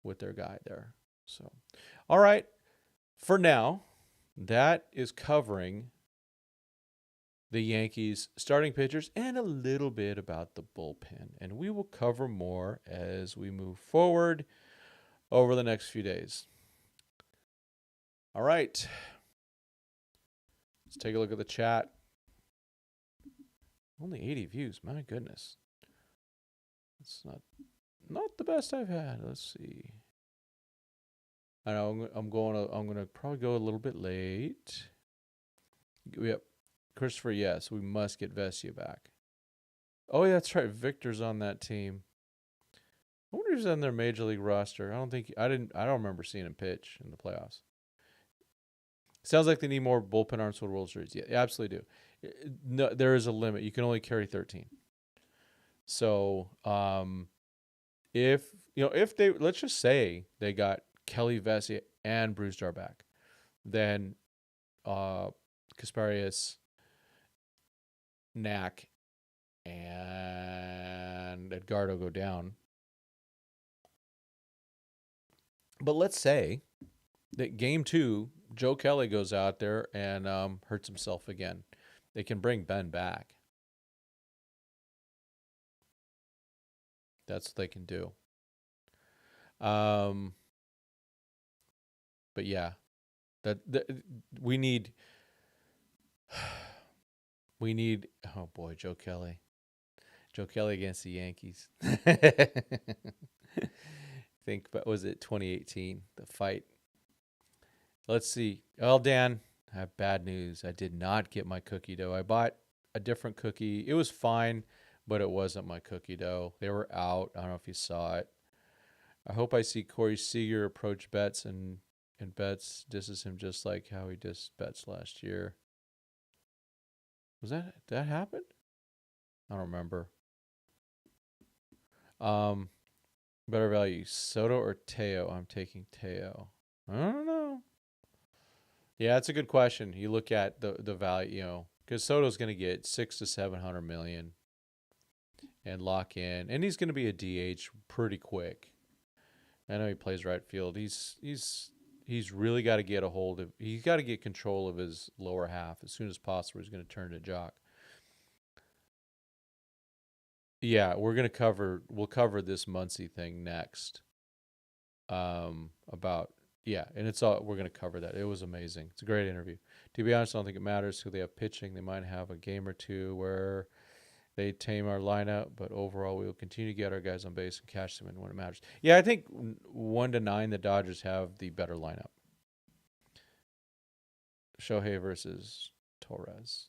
with their guy there. So, all right. For now, that is covering the Yankees starting pitchers and a little bit about the bullpen. And we will cover more as we move forward over the next few days. All right. Let's take a look at the chat. Only 80 views. My goodness. It's not the best I've had. Let's see. I know I'm gonna probably go a little bit late. Yep. Christopher, yes, we must get Vesia back. Oh yeah, that's right. Victor's on that team. I wonder if he's on their major league roster. I don't remember seeing him pitch in the playoffs. Sounds like they need more bullpen arms for the World Series. Yeah, absolutely do. No, there is a limit. You can only carry 13. So, if they, let's just say they got Kelly, Vesia, and Brusdar back, then Kasparius, Knack, and Edgardo go down. But let's say that game 2, Joe Kelly goes out there and hurts himself again. They can bring Ben back. That's what they can do. But yeah, that we need. Oh boy, Joe Kelly. Joe Kelly against the Yankees. Think, but was it 2018? The fight. Let's see. Well, Dan, I have bad news. I did not get my cookie dough. I bought a different cookie. It was fine, but it wasn't my cookie dough. They were out. I don't know if you saw it. I hope I see Corey Seager approach Betts and Betts disses him just like how he dissed Betts last year. Did that happen? I don't remember. Better value, Soto or Teo? I'm taking Teo. I don't know. Yeah, that's a good question. You look at the value, because Soto's going to get $600 to $700 million, and lock in. And he's going to be a DH pretty quick. I know he plays right field. He's really got to get a hold of. He's got to get control of his lower half as soon as possible. He's going to turn to jock. Yeah, we'll cover this Muncy thing next. And we're going to cover that. It was amazing. It's a great interview. To be honest, I don't think it matters who they have pitching. They might have a game or two where they tame our lineup, but overall we will continue to get our guys on base and catch them in when it matters. Yeah, I think 1-9, the Dodgers have the better lineup. Shohei versus Torres.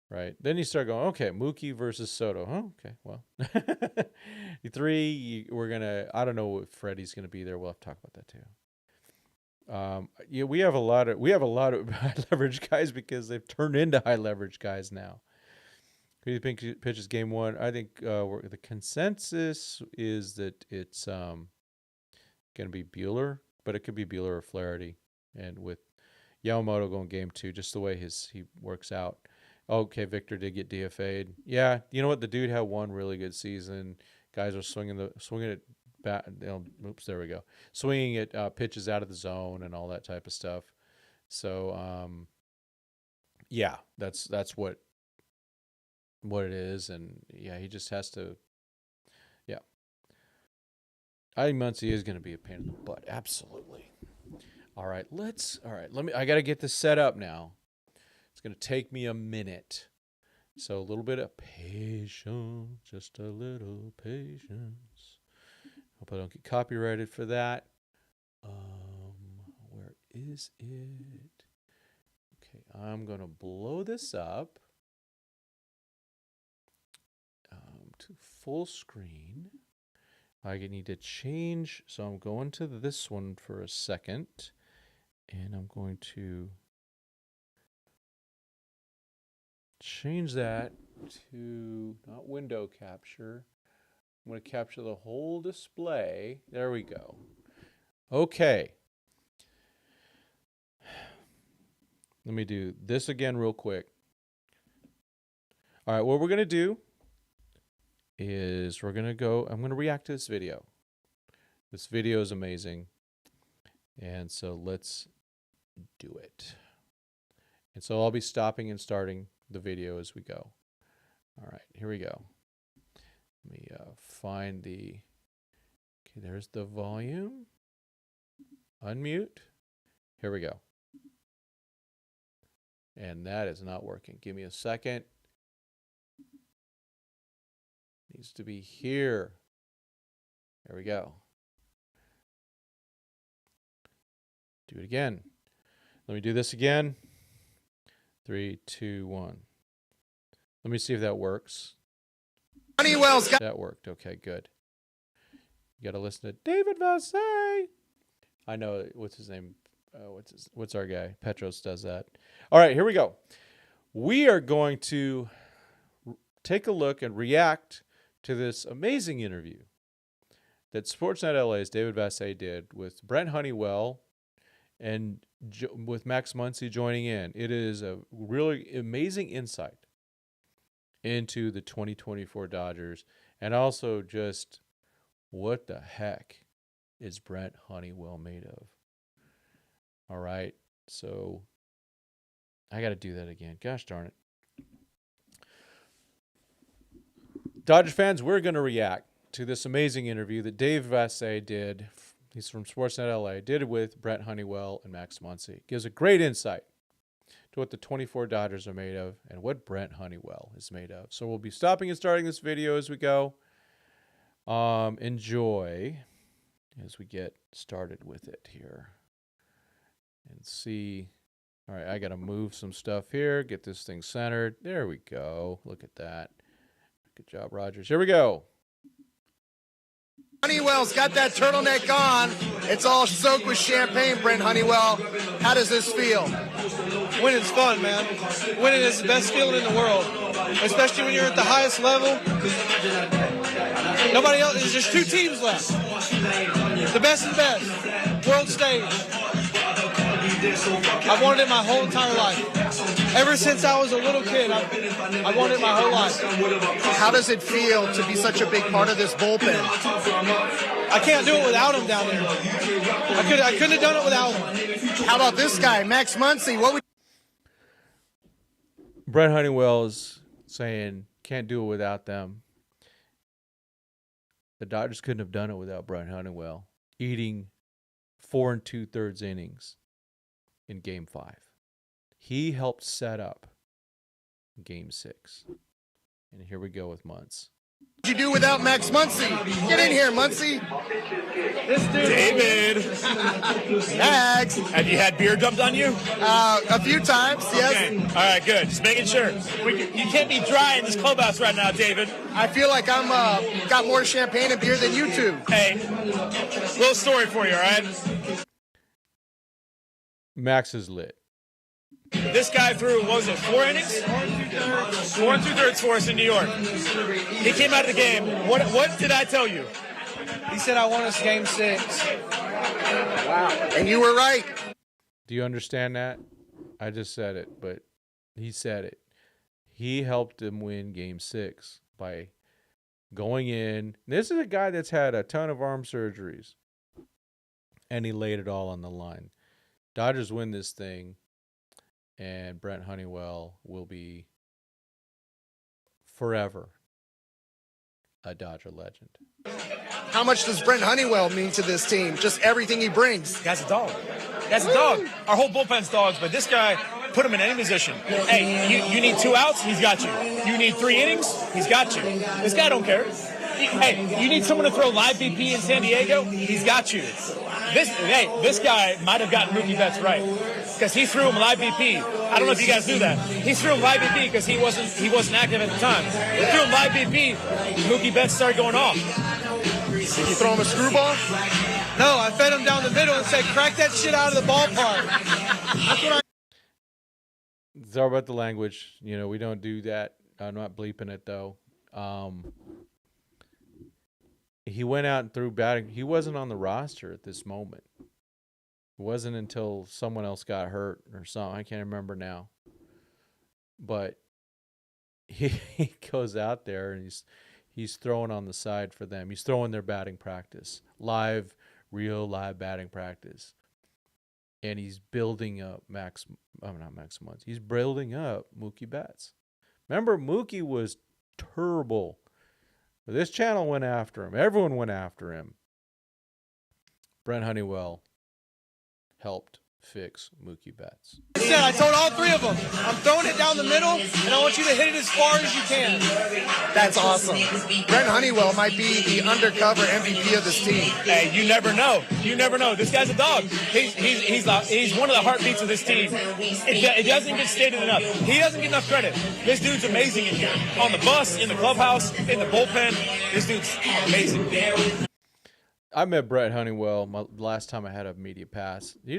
Right. Then you start going, okay, Mookie versus Soto. Huh? Okay, well. 3, I don't know if Freddie's going to be there. We'll have to talk about that too. We have a lot of high leverage guys because they've turned into high leverage guys now. Who do you think pitches game 1? I think the consensus is that it's going to be Buehler, but it could be Buehler or Flaherty. And with Yamamoto going game 2, just the way he works out. Okay, Victor did get DFA'd. Yeah, you know what? The dude had one really good season. Guys are swinging it back. Oops, there we go. Swinging it pitches out of the zone and all that type of stuff. So, yeah, that's what it is. And yeah, he just has to. Yeah, I think Muncy is going to be a pain in the butt. Absolutely. All right, I got to get this set up now. It's going to take me a minute. So a little bit of patience, just a little patience. Hope I don't get copyrighted for that. Where is it? Okay, I'm going to blow this up to full screen. I need to change, so I'm going to this one for a second, and I'm going to change that to not window capture. I'm going to capture the whole display. There we go. Okay. Let me do this again real quick. All right, what we're going to do is I'm going to react to this video. This video is amazing. And so let's do it. And so I'll be stopping and starting the video as we go. All right, here we go. Let me find okay, there's the volume. Unmute. Here we go. And that is not working. Give me a second. Needs to be here. There we go. Do it again. Let me do this again. 3, 2, 1. Let me see if that works. Honeywell's got that worked. Okay, good. You got to listen to David Vesia. I know what's his name. What's our guy? Petros does that. All right, here we go. We are going to take a look and react to this amazing interview that Sportsnet LA's David Vesia did with Brent Honeywell and with Max Muncy joining in. It is a really amazing insight into the 2024 Dodgers, and also just what the heck is Brent Honeywell made of? All right, so I got to do that again. Gosh darn it. Dodger fans, we're going to react to this amazing interview that Dave Vesia did. He's from Sportsnet LA, did it with Brent Honeywell and Max Muncy. Gives a great insight to what the 24 Dodgers are made of and what Brent Honeywell is made of. So we'll be stopping and starting this video as we go. Enjoy as we get started with it here. And see. All right, I got to move some stuff here, get this thing centered. There we go. Look at that. Good job, Rogers. Here we go. Honeywell's got that turtleneck on. It's all soaked with champagne, Brent Honeywell. How does this feel? Winning's fun, man. Winning is the best feeling in the world, especially when you're at the highest level. Nobody else. There's just 2 teams left. The best of the best. World stage. I've wanted it my whole entire life. Ever since I was a little kid, I wanted my whole life. How does it feel to be such a big part of this bullpen? I can't do it without him down there. I couldn't have done it without him. How about this guy, Max Muncy? What would Brent Honeywell is saying can't do it without them. The Dodgers couldn't have done it without Brent Honeywell eating 4 2/3 innings in Game 5. He helped set up Game 6. And here we go with Muncy. you do without Max Muncy? Get in here, Muncy. David. Max. Have you had beer dumped on you? A few times, yes. Okay. All right, good. Just making sure. You can't be dry in this clubhouse right now, David. I feel like I'm got more champagne and beer than you two. Hey, little story for you, all right? Max is lit. This guy threw, what was it, 4 innings? 4 2/3 for us in New York. He came out of the game. What did I tell you? He said, I want us Game 6. Wow. And you were right. Do you understand that? I just said it, but he said it. He helped him win Game 6 by going in. This is a guy that's had a ton of arm surgeries, and he laid it all on the line. Dodgers win this thing, and Brent Honeywell will be forever a Dodger legend. How much does Brent Honeywell mean to this team? Just everything he brings. That's a dog. That's a dog. Our whole bullpen's dogs, but this guy, put him in any position. Hey, you need 2 outs? He's got you. You need 3 innings? He's got you. This guy don't care. Hey, you need someone to throw live BP in San Diego? He's got you. This guy might have gotten Mookie Betts right, because he threw him live BP. I don't know if you guys knew that. He threw him live BP because he wasn't active at the time. He threw him live BP. Mookie Betts started going off. Did you throw him a screwball? No, I fed him down the middle and said, crack that shit out of the ballpark. That's what I... Sorry about the language. You know, we don't do that. I'm not bleeping it, though. He went out and threw batting. He wasn't on the roster at this moment. It wasn't until someone else got hurt or something. I can't remember now. But he goes out there and he's throwing on the side for them. He's throwing their batting practice. Real live batting practice. And he's building up not Max Muncy. He's building up Mookie Betts. Remember, Mookie was terrible. This channel went after him. Everyone went after him. Brent Honeywell helped fix Mookie Betts. I told all 3 of them, I'm throwing it down the middle, and I want you to hit it as far as you can. That's awesome. Brent Honeywell might be the undercover MVP of this team. Hey, you never know. You never know. This guy's a dog. He's one of the heartbeats of this team. It doesn't get stated enough. He doesn't get enough credit. This dude's amazing in here. On the bus, in the clubhouse, in the bullpen. This dude's amazing. I met Brent Honeywell last time I had a media pass. He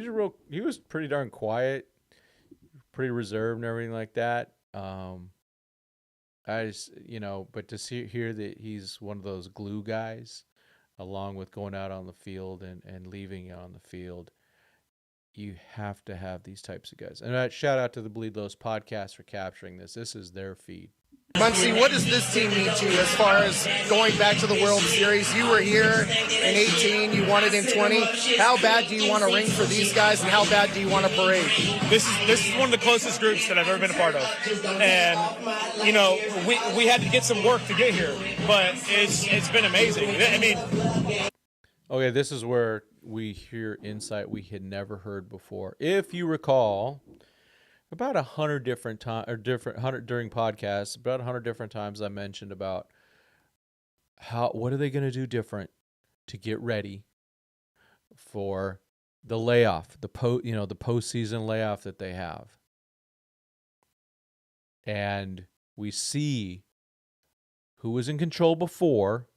was pretty darn quiet, pretty reserved and everything like that. I just, but to hear that he's one of those glue guys, along with going out on the field and leaving on the field, you have to have these types of guys. And shout out to the Bleed Lows podcast for capturing this. This is their feed. Muncy, what does this team mean to you as far as going back to the World Series? You were here in 18, you won it in 20. How bad do you want to ring for these guys, and how bad do you want to parade? This is one of the closest groups that I've ever been a part of. And, we had to get some work to get here, but it's been amazing. I mean... Okay, this is where we hear insight we had never heard before. If you recall... About 100 different times, or 100 during podcasts, about 100 different times I mentioned about what are they going to do different to get ready for the layoff, the postseason layoff that they have. And we see who was in control before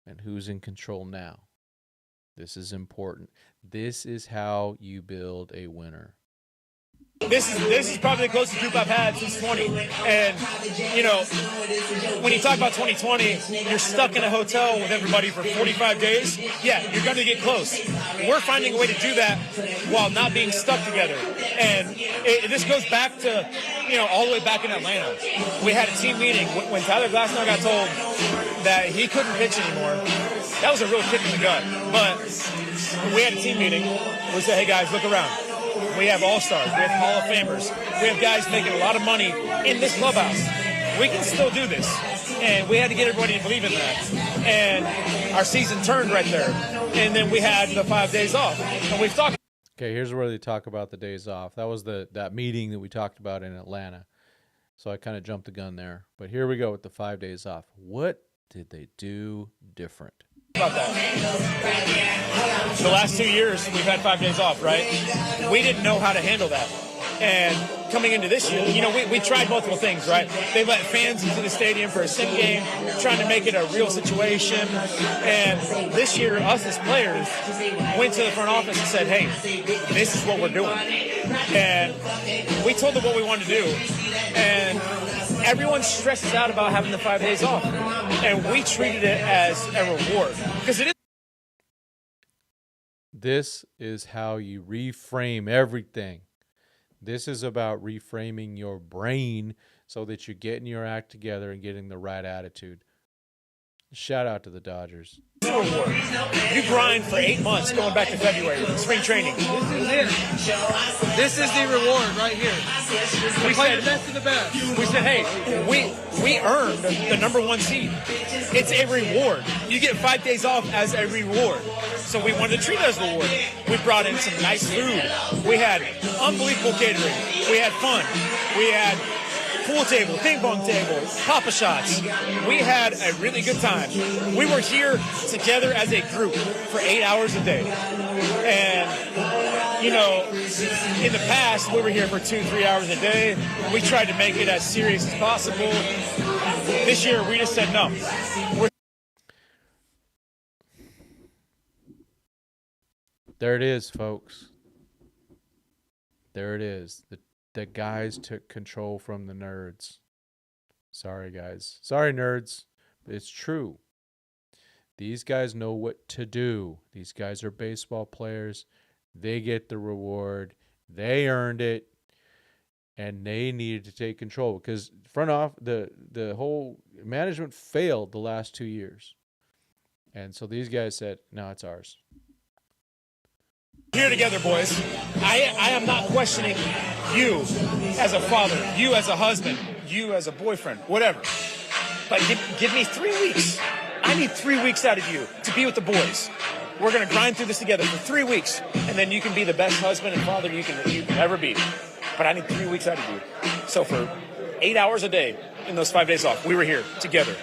and who's in control now. This is important. This is how you build a winner. This is probably the closest group I've had since 20. And, you know, when you talk about 2020, you're stuck in a hotel with everybody for 45 days. Yeah, you're going to get close. We're finding a way to do that while not being stuck together. And this goes back to, you know, all the way back in Atlanta. We had a team meeting when Tyler Glasnow got told that he couldn't pitch anymore. That was a real kick in the gut. But we had a team meeting. We said, hey, guys, look around. We have all-stars. We have Hall of Famers. We have guys making a lot of money in this clubhouse. We can still do this. And we had to get everybody to believe in that. And our season turned right there. And then we had the 5 days off. And we've talked. Okay, here's where they talk about the days off. That was that meeting that we talked about in Atlanta. So I kind of jumped the gun there. But here we go with the 5 days off. What did they do different? About that. The last 2 years, we've had 5 days off, right? We didn't know how to handle that. And coming into this year, you know, we tried multiple things, right? They let fans into the stadium for a sim game, trying to make it a real situation. And this year, us as players went to the front office and said, hey, this is what we're doing. And we told them what we wanted to do. And everyone stresses out about having the 5 days off. And we treated it as a reward. Because it is. This is how you reframe everything. This is about reframing your brain so that you're getting your act together and getting the right attitude. Shout out to the Dodgers. Reward. You grind for 8 months going back to February, spring training. This is the reward right here. We play the best of the best. We said, hey, we earned the #1 seed. It's a reward. You get 5 days off as a reward. So we wanted to treat it as a reward. We brought in some nice food. We had unbelievable catering. We had fun. We had pool table, ping pong table, papa shots. We had a really good time. We were here together as a group for 8 hours a day. And, you know, in the past, we were here for 2-3 hours a day. We tried to make it as serious as possible. This year, we just said no. There it is, folks. There it is. The guys took control from the nerds. Sorry, guys. Sorry, nerds. But it's true. These guys know what to do. These guys are baseball players. They get the reward. They earned it. And they needed to take control because the whole management failed the last 2 years. And so these guys said, no, it's ours. Here together, boys. I am not questioning you as a father, you as a husband, you as a boyfriend, whatever. But give me 3 weeks. I need 3 weeks out of you to be with the boys. We're going to grind through this together for 3 weeks, and then you can be the best husband and father you can ever be. But I need 3 weeks out of you. So for 8 hours a day in those 5 days off, we were here together,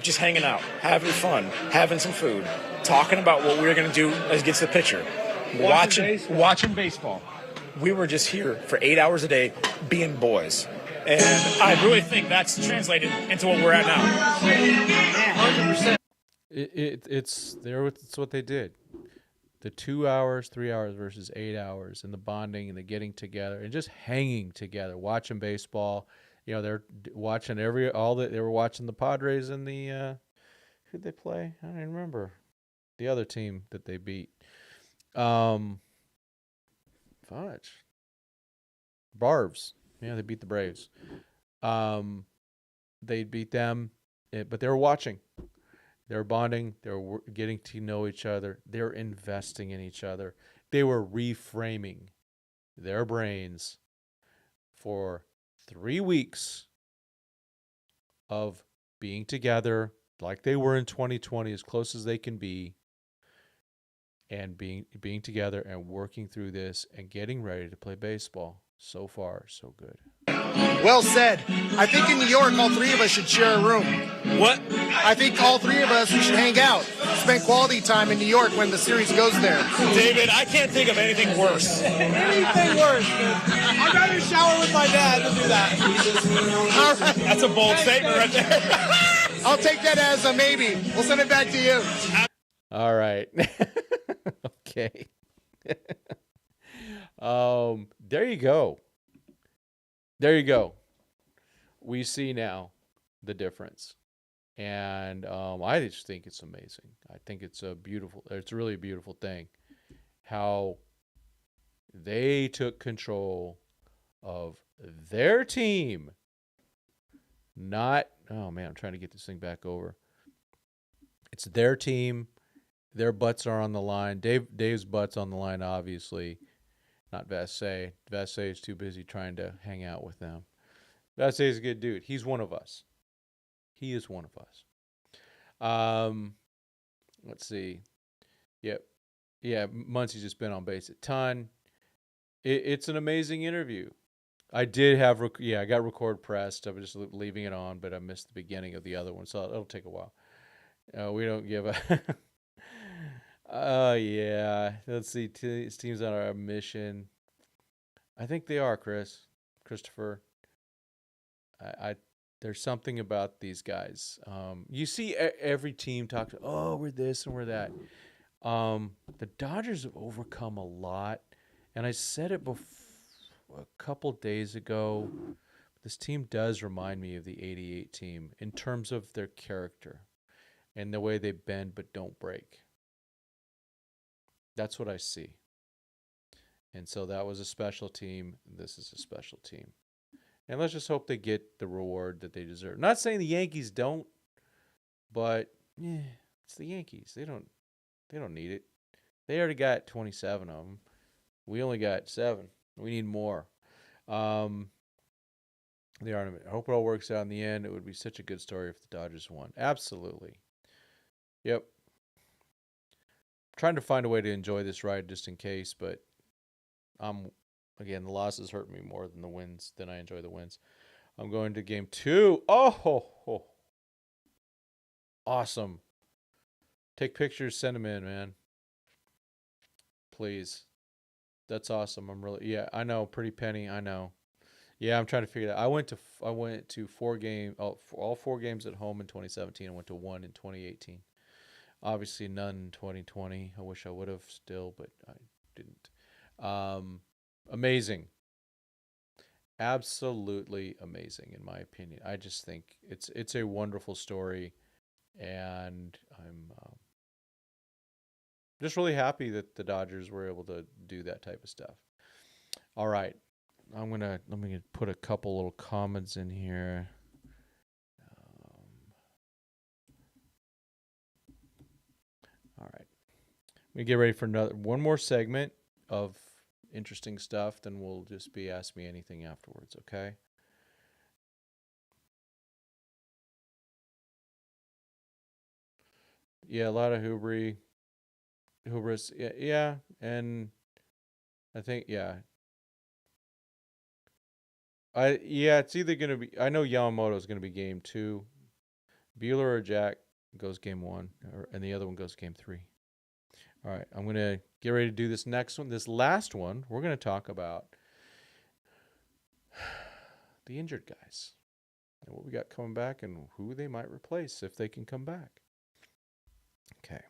just hanging out, having fun, having some food, talking about what we were going to do against the pitcher. Watching baseball. We were just here for 8 hours a day being boys. And I really think that's translated into what we're at now. 100%. It's what they did. The 2 hours, 3 hours versus 8 hours, and the bonding and the getting together and just hanging together, watching baseball. You know, they're watching they were watching the Padres and the who'd they play? I don't even remember. The other team that they beat. Barbs. Yeah, they beat the Braves. They beat them, but they were watching. They were bonding. They were getting to know each other. They were investing in each other. They were reframing their brains for 3 weeks of being together like they were in 2020, as close as they can be, and being together and working through this and getting ready to play baseball. So far, so good. Well said. I think in New York, all three of us should share a room. What? I think all three of us, we should hang out, spend quality time in New York when the series goes there. David, I can't think of anything worse. Anything worse, man. I'd rather shower with my dad than do that. All right. That's a bold statement right there. I'll take that as a maybe. We'll send it back to you. All right. Okay. There you go. there you go. We see now the difference. And I just think it's amazing. I think it's really a beautiful thing how they took control of their team. Oh man, I'm trying to get this thing back over. It's their team. Their butts are on the line. Dave's butt's on the line, obviously. Not Vesia. Vesia is too busy trying to hang out with them. Vesia is a good dude. He's one of us. He is one of us. Let's see. Yep. Yeah, Muncy's just been on base a ton. It's an amazing interview. I did have, I got record pressed. I was just leaving it on, but I missed the beginning of the other one, so it'll take a while. We don't give a. Oh yeah. Let's see. His team's on our mission. I think they are, Christopher. I there's something about these guys. You see every team talk to, oh, we're this and we're that. The Dodgers have overcome a lot, and I said it a couple days ago. This team does remind me of the '88 team in terms of their character and the way they bend but don't break. That's what I see. And so that was a special team. This is a special team. And let's just hope they get the reward that they deserve. Not saying the Yankees don't, but it's the Yankees. They don't need it. They already got 27 of them. We only got 7. We need more. They are. I hope it all works out in the end. It would be such a good story if the Dodgers won. Absolutely. Yep. Trying to find a way to enjoy this ride just in case, but again, the losses hurt me more than the wins, than I enjoy the wins. I'm going to game 2. Oh, awesome. Take pictures, send them in, man. Please. That's awesome. I know, pretty penny, I know. Yeah, I'm trying to figure that. I went to all 4 games at home in 2017. I went to 1 in 2018. Obviously none in 2020. I wish I would have still, but I didn't. Amazing. Absolutely amazing, in my opinion. I just think it's a wonderful story, and I'm just really happy that the Dodgers were able to do that type of stuff. All right. Let me put a couple little comments in here. All right. We get ready for one more segment of interesting stuff, then we'll just be Ask Me Anything afterwards, okay? Yeah, a lot of hubris. Yeah, and I think, it's either going to be, I know Yamamoto is going to be game 2. Bueller or Jack goes game 1, and the other one goes game 3. All right, I'm going to get ready to do this next one. This last one, we're going to talk about the injured guys and what we got coming back and who they might replace if they can come back. Okay.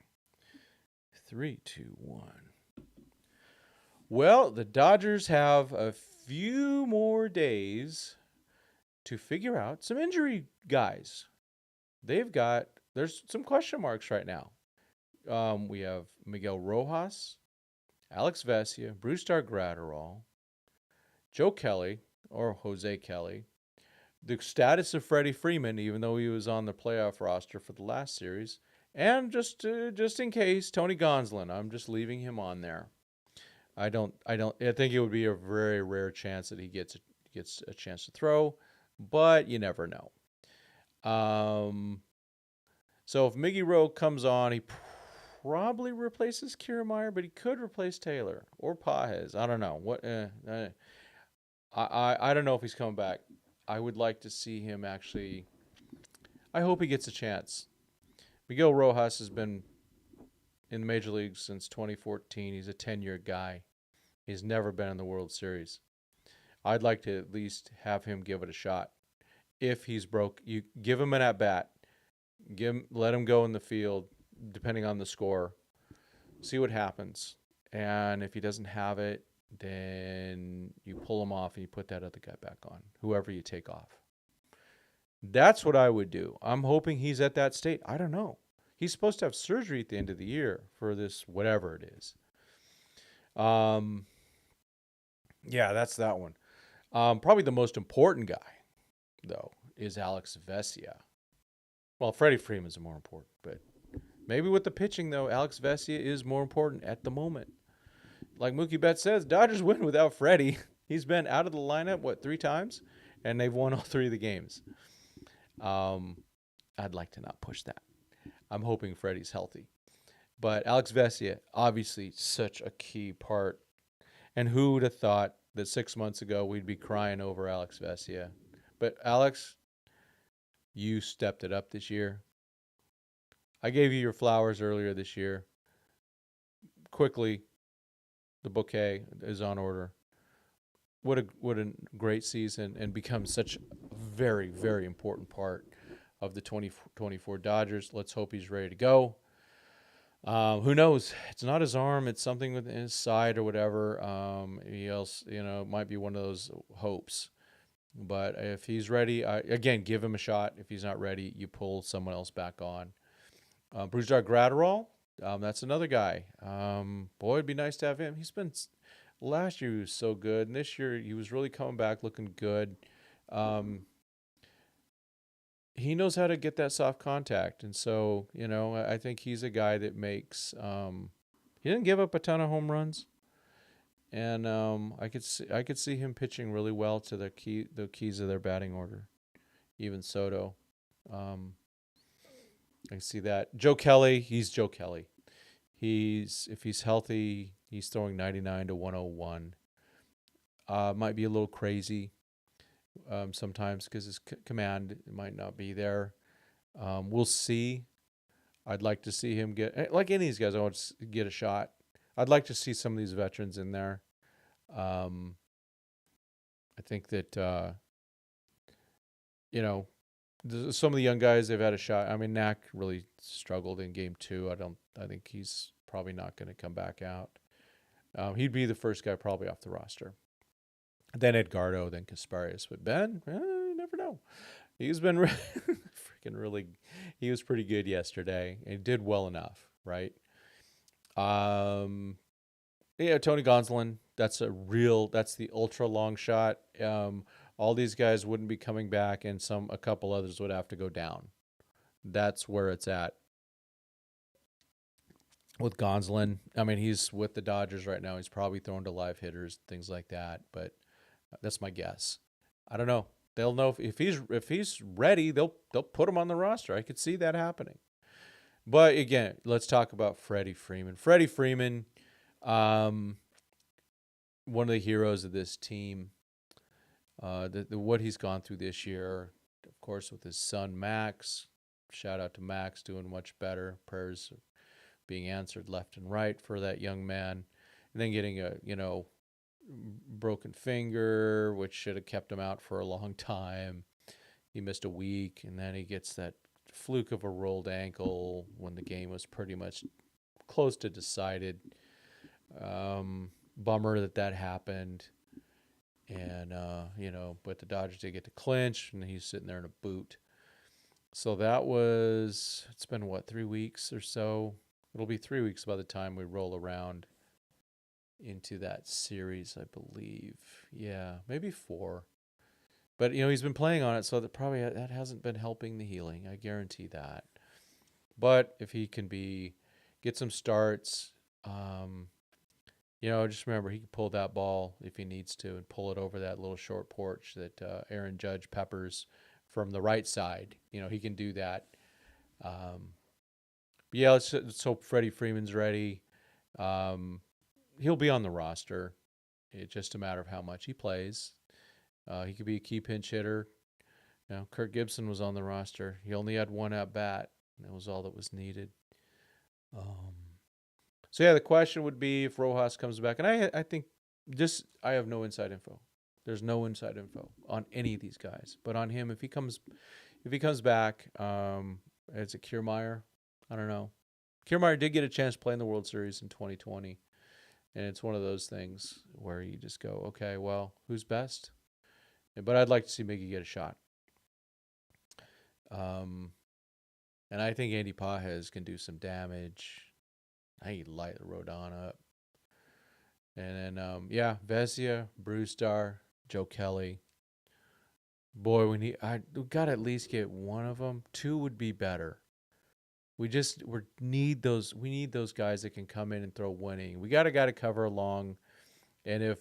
3, 2, 1. Well, the Dodgers have a few more days to figure out some injury guys. There's some question marks right now. We have Miguel Rojas, Alex Vesia, Brusdar Grateral, Joe Kelly, or Jose Kelly, the status of Freddie Freeman, even though he was on the playoff roster for the last series, and just in case, Tony Gonsolin. I'm just leaving him on there. I think it would be a very rare chance that he gets a chance to throw, but you never know. So if Miggy Rowe comes on, he probably replaces Kiermaier, but he could replace Taylor or Pages. I don't know. I don't know if he's coming back. I would like to see him actually. I hope he gets a chance. Miguel Rojas has been in the major leagues since 2014. He's a 10-year guy. He's never been in the World Series. I'd like to at least have him give it a shot. If he's broke, you give him an at-bat. Let him go in the field, depending on the score. See what happens. And if he doesn't have it, then you pull him off and you put that other guy back on, whoever you take off. That's what I would do. I'm hoping he's at that state. I don't know. He's supposed to have surgery at the end of the year for this, whatever it is. Yeah, that's that one. Probably the most important guy, though, is Alex Vesia. Well, Freddie Freeman's more important, but maybe with the pitching, though, Alex Vesia is more important at the moment. Like Mookie Betts says, Dodgers win without Freddie. He's been out of the lineup, 3 times? And they've won all 3 of the games. I'd like to not push that. I'm hoping Freddie's healthy. But Alex Vesia, obviously such a key part. And who would have thought that 6 months ago we'd be crying over Alex Vesia? But Alex, you stepped it up this year. I gave you your flowers earlier this year. Quickly, the bouquet is on order. What a great season, and becomes such a very, very important part of the 2024 Dodgers. Let's hope he's ready to go. Who knows? It's not his arm. It's something with his side or whatever. He else, it might be one of those hopes. But if he's ready, again, give him a shot. If he's not ready, you pull someone else back on. Brusdar Grateral, that's another guy. Boy, it'd be nice to have him. Last year he was so good, and this year he was really coming back looking good. He knows how to get that soft contact, and so I think he's a guy that makes. He didn't give up a ton of home runs, and I could see him pitching really well to the keys of their batting order, even Soto. I can see that. Joe Kelly, he's Joe Kelly. If he's healthy, he's throwing 99 to 101. Might be a little crazy sometimes because his command might not be there. We'll see. I'd like to see him get, like any of these guys, I want to get a shot. I'd like to see some of these veterans in there. I think that, some of the young guys, they've had a shot. I mean, Knack really struggled in game 2. I think he's probably not going to come back out. He'd be the first guy probably off the roster. Then Edgardo, then Kasparius. But Ben, you never know. He's been he was pretty good yesterday. And he did well enough, right? Tony Gonsolin, that's the ultra long shot. All these guys wouldn't be coming back, and a couple others would have to go down. That's where it's at with Gonsolin. I mean, he's with the Dodgers right now. He's probably throwing to live hitters, things like that. But that's my guess. I don't know. They'll know if he's ready. They'll put him on the roster. I could see that happening. But again, let's talk about Freddie Freeman. Freddie Freeman, one of the heroes of this team. What he's gone through this year, of course, with his son Max. Shout out to Max, doing much better. Prayers being answered left and right for that young man. And then getting a broken finger, which should have kept him out for a long time. He missed a week, and then he gets that fluke of a rolled ankle when the game was pretty much close to decided. Bummer that happened. And, but the Dodgers did get to clinch, and he's sitting there in a boot. So it's been 3 weeks or so? It'll be 3 weeks by the time we roll around into that series, I believe. Yeah, maybe 4. But, he's been playing on it, so that hasn't been helping the healing. I guarantee that. But if he can get some starts, just remember he can pull that ball if he needs to and pull it over that little short porch that Aaron Judge peppers from the right side. He can do that. Let's hope Freddie Freeman's ready. He'll be on the roster. It's just a matter of how much he plays. He could be a key pinch hitter. Kirk Gibson was on the roster. He only had 1 at bat. That was all that was needed. So, the question would be if Rojas comes back. And I think I have no inside info. There's no inside info on any of these guys. But on him, if he comes back, it's a Kiermaier. I don't know. Kiermaier did get a chance to play in the World Series in 2020. And it's one of those things where you just go, okay, well, who's best? But I'd like to see Miggy get a shot. And I think Andy Pages can do some damage. I need to light the Rodon up. And then, Vesia, Brusdar, Joe Kelly. Boy, we got to at least get one of them. Two would be better. We need those guys that can come in and throw winning. We got a guy to cover along. And if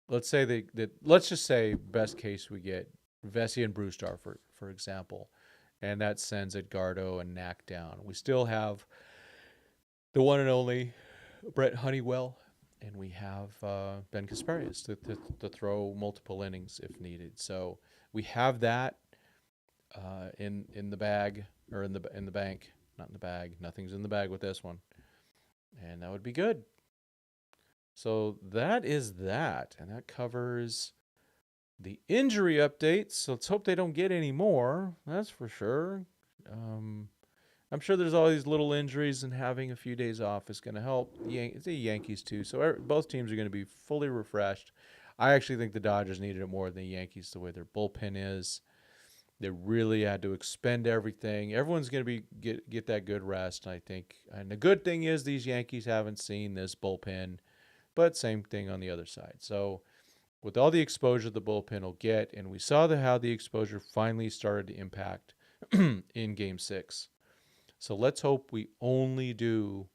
let's just say best case we get Vesia and Brusdar for example, and that sends Edgardo and Knack down. We still have the one and only Brett Honeywell, and we have Ben Kasparius to throw multiple innings if needed. So we have that in the bag, or in the bank, not in the bag. Nothing's in the bag with this one, and that would be good. So that is that, and that covers the injury updates. So let's hope they don't get any more. That's for sure. I'm sure there's all these little injuries, and having a few days off is going to help. The Yankees too. So both teams are going to be fully refreshed. I actually think the Dodgers needed it more than the Yankees, the way their bullpen is. They really had to expend everything. Everyone's going to get that good rest, I think. And the good thing is these Yankees haven't seen this bullpen, but same thing on the other side. So with all the exposure the bullpen will get, and we saw how the exposure finally started to impact in Game 6. So let's hope we only do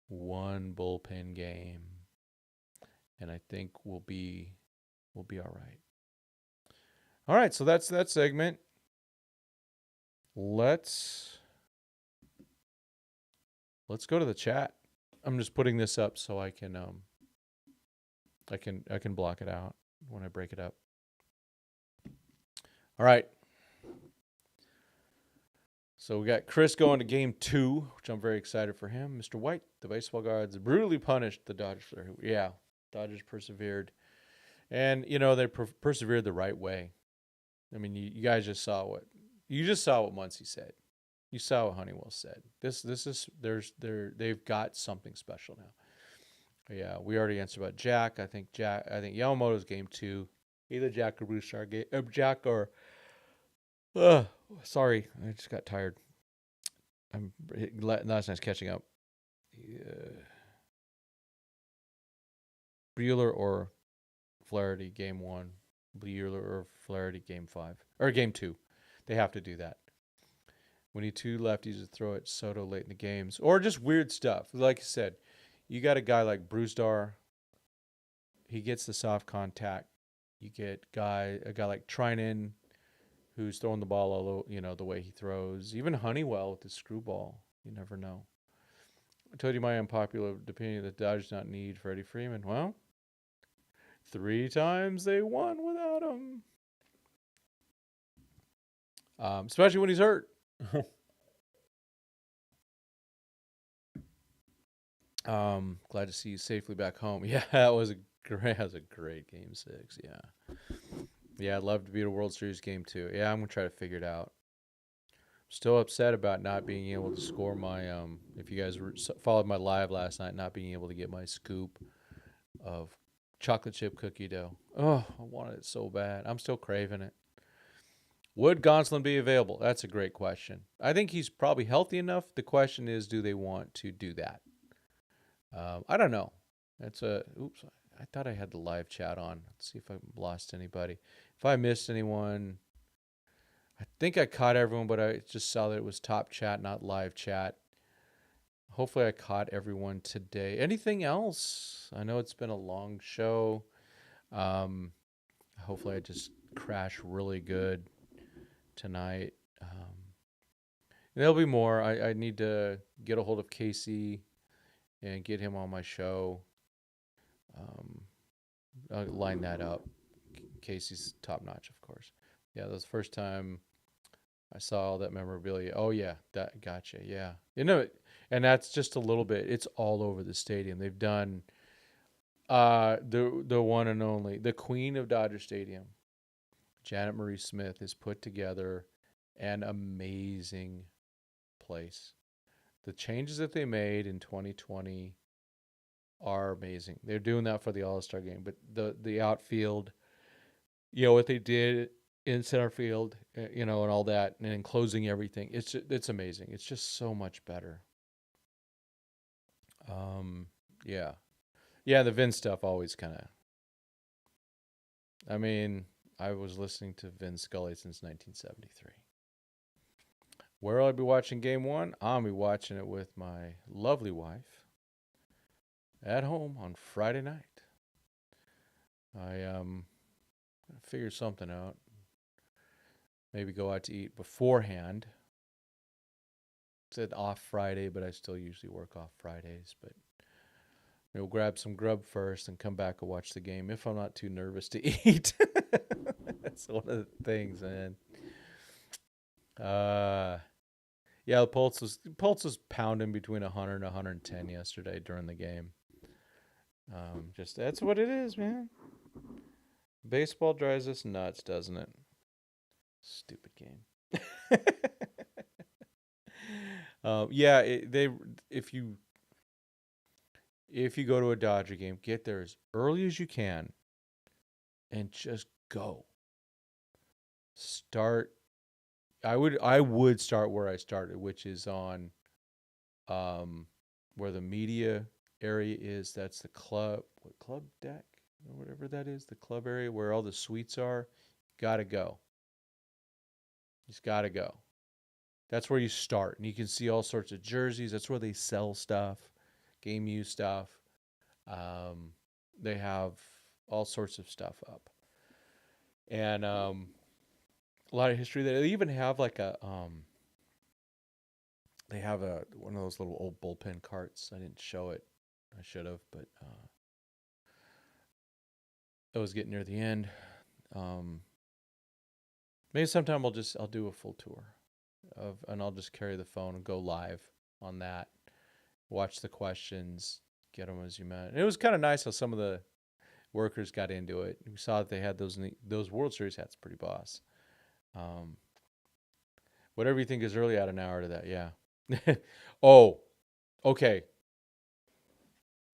one bullpen game, and I think we'll be all right. All right, so that's that segment. Let's go to the chat. I'm just putting this up so I can block it out when I break it up. All right. So we got Chris going to Game 2, which I'm very excited for him. Mr. White, the baseball gods brutally punished the Dodgers. Yeah, Dodgers persevered. And, they persevered the right way. I mean, you guys just saw what Muncy said. You saw what Honeywell said. They've got something special now. Yeah, we already answered about Jack. I think Yamamoto's Game 2. Either Jack or Brusdar. Jack or... sorry, I just got tired. Last night's catching up. Bueller or Flaherty Game 1. Bueller or Flaherty Game 5 or Game 2. They have to do that. We need two lefties to throw at Soto late in the games, or just weird stuff. Like I said, you got a guy like Brusdar. He gets the soft contact. You get a guy like Trinan, who's throwing the ball all over, the way he throws. Even Honeywell with the screwball. You never know. I told you my unpopular opinion that the Dodgers don't need Freddie Freeman. Well, 3 times they won without him. Especially when he's hurt. Glad to see you safely back home. Yeah, that was a great Game 6. Yeah, I'd love to be at a World Series Game 2. Yeah, I'm gonna try to figure it out. Still upset about not being able to score my if you guys followed my live last night, not being able to get my scoop of chocolate chip cookie dough. Oh, I wanted it so bad. I'm still craving it. Would Gonsolin be available? That's a great question. I think he's probably healthy enough. The question is, do they want to do that? I don't know. Oops. I thought I had the live chat on. Let's see if I lost anybody. If I missed anyone, I think I caught everyone, but I just saw that it was top chat, not live chat. Hopefully I caught everyone today. Anything else? I know it's been a long show. Hopefully I just crash really good tonight. There'll be more. I need to get a hold of Casey and get him on my show. I'll line that up. Casey's top notch, of course. Yeah, that was the first time I saw all that memorabilia. Oh yeah, that gotcha. Yeah, and that's just a little bit. It's all over the stadium. They've done the one and only, the Queen of Dodger Stadium, Janet Marie Smith, has put together an amazing place. The changes that they made in 2020 are amazing. They're doing that for the All-Star game, but the outfield, what they did in center field, and all that, and enclosing everything, it's amazing. It's just so much better. Yeah, yeah. The Vince stuff always kind of. I mean, I was listening to Vince Scully since 1973. Where will I be watching Game 1? I'll be watching it with my lovely wife at home on Friday night. I figure something out. Maybe go out to eat beforehand. Said off Friday, but I still usually work off Fridays. But we'll grab some grub first and come back and watch the game if I'm not too nervous to eat. That's one of the things, man. Yeah, the pulse was pounding between 100 and 110 yesterday during the game. Just that's what it is, man. Baseball drives us nuts, doesn't it? Stupid game. Yeah, if you go to a Dodger game, get there as early as you can, and just go. Start. I would start where I started, which is on, where the media area is. That's the club deck or whatever that is, the club area where all the suites are. Gotta go. You just gotta go. That's where you start, and you can see all sorts of jerseys. That's where they sell stuff, game used stuff. They have all sorts of stuff up, and a lot of history there. They even have like they have one of those little old bullpen carts. I didn't show it. I should have, but it was getting near the end. Maybe sometime I'll do a full tour and I'll just carry the phone and go live on that. Watch the questions, get them as you meant. And it was kind of nice how some of the workers got into it. We saw that they had those World Series hats, pretty boss. Whatever you think is early, add an hour to that. Yeah. Oh, okay.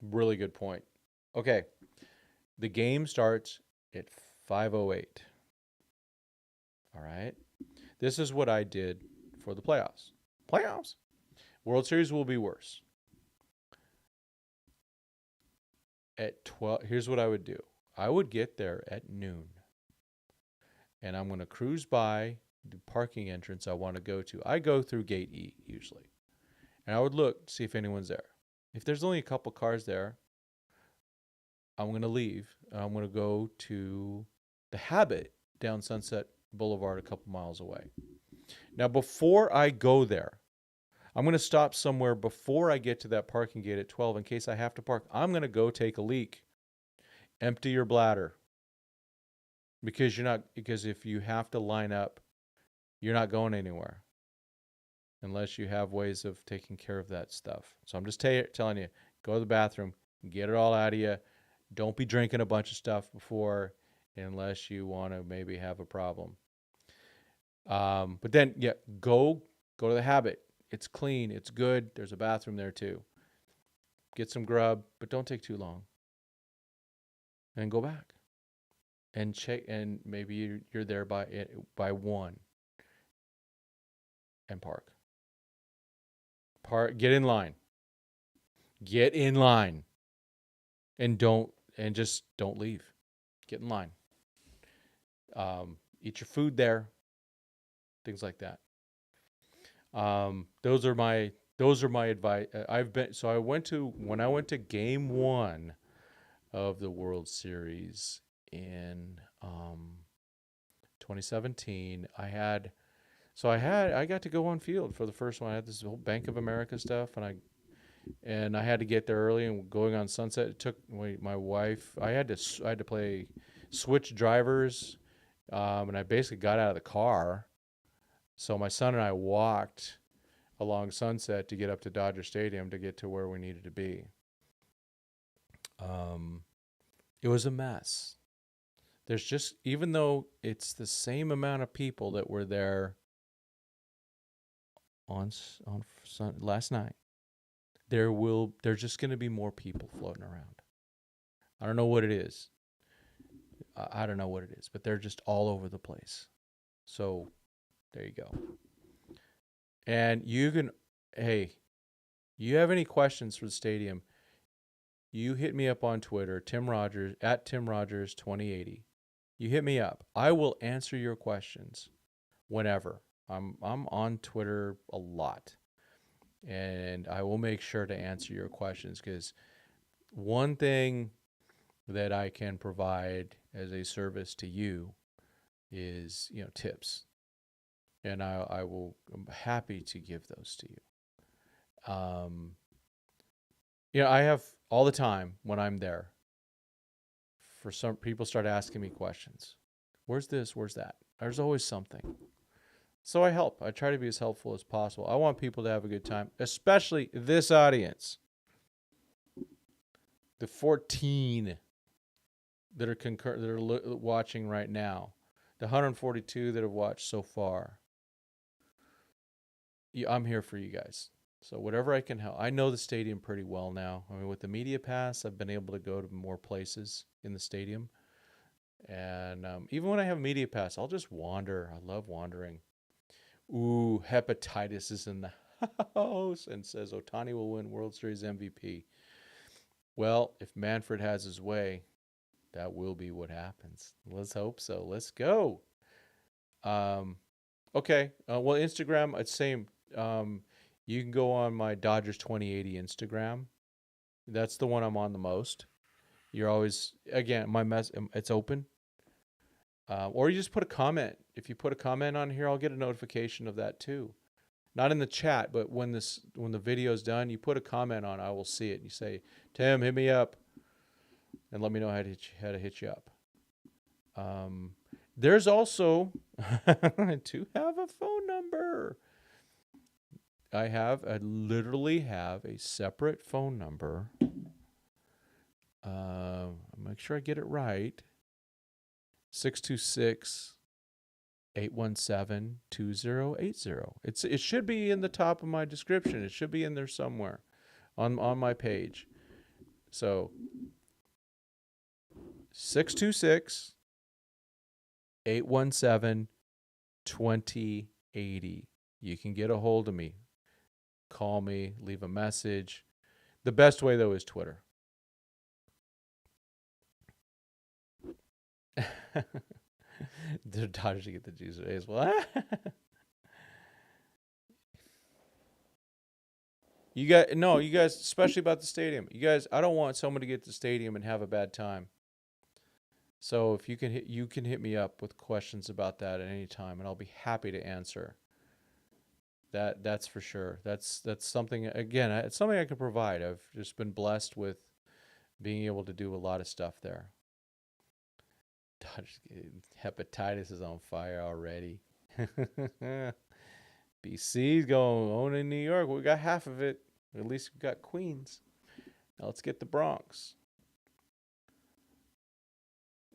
Really good point. Okay. The game starts at 5:08. All right. This is what I did for the playoffs. World Series will be worse. At 12, here's what I would do. I would get there at noon. And I'm going to cruise by the parking entrance I want to go to. I go through gate E usually. And I would look to see if anyone's there. If there's only a couple cars there, I'm going to leave. I'm going to go to the Habit down Sunset Boulevard a couple miles away. Now, before I go there, I'm going to stop somewhere before I get to that parking gate at 12 in case I have to park. I'm going to go take a leak. Empty your bladder. Because if you have to line up, you're not going anywhere. Unless you have ways of taking care of that stuff. So I'm just telling you, go to the bathroom, get it all out of you. Don't be drinking a bunch of stuff before, unless you want to maybe have a problem. But then, yeah, go to the Habit. It's clean. It's good. There's a bathroom there too. Get some grub, but don't take too long. And go back. And check. And maybe you're there by 1. And park. Get in line. Get in line. And just don't leave. Get in line. Eat your food there. Things like that. Those are my advice. When I went to game 1 of the World Series in 2017, I got to go on field for the first one. I had this whole Bank of America stuff, and I had to get there early, and going on Sunset, it took my wife. I had to switch drivers, and I basically got out of the car. So my son and I walked along Sunset to get up to Dodger Stadium to get to where we needed to be. It was a mess. There's just, even though it's the same amount of people that were there on last night, there's just going to be more people floating around. I don't know what it is. I don't know what it is, but they're just all over the place. So there you go. And you can, hey, you have any questions for the stadium, you hit me up on Twitter, Tim Rogers, at Tim Rogers 2080. You hit me up. I will answer your questions whenever. I'm on Twitter a lot. And I will make sure to answer your questions, because one thing that I can provide as a service to you is, tips. And I'm happy to give those to you. I have all the time when I'm there, for some people start asking me questions. Where's this? Where's that? There's always something. So I help. I try to be as helpful as possible. I want people to have a good time, especially this audience. The 14 that are watching right now. The 142 that have watched so far. I'm here for you guys. So whatever I can help. I know the stadium pretty well now. I mean, with the media pass, I've been able to go to more places in the stadium. And even when I have a media pass, I'll just wander. I love wandering. Ooh, hepatitis is in the house and says Ohtani will win World Series MVP. Well, if Manfred has his way, that will be what happens. Let's hope so. Let's go. Okay. Well, Instagram, it's same. You can go on my Dodgers 2080 Instagram. That's the one I'm on the most. You're always, again, it's open. Or you just put a comment. If you put a comment on here, I'll get a notification of that too. Not in the chat, but when the video's done, you put a comment on, I will see it. You say, Tim, hit me up, and let me know how to hit you up. There's also, I do have a phone number. I literally have a separate phone number. I'll make sure I get it right. 626-817-2080. It should be in the top of my description. It should be in there somewhere on my page. So 626-817-2080. You can get a hold of me. Call me, leave a message. The best way, though, is Twitter. The Dodgers get the juice as well. You guys, especially about the stadium. You guys, I don't want someone to get to the stadium and have a bad time. So if you can hit me up with questions about that at any time, and I'll be happy to answer. That's for sure. That's something, again, it's something I can provide. I've just been blessed with being able to do a lot of stuff there. Hepatitis is on fire already. BC's going in New York. We got half of it. At least we got Queens. Now let's get the Bronx.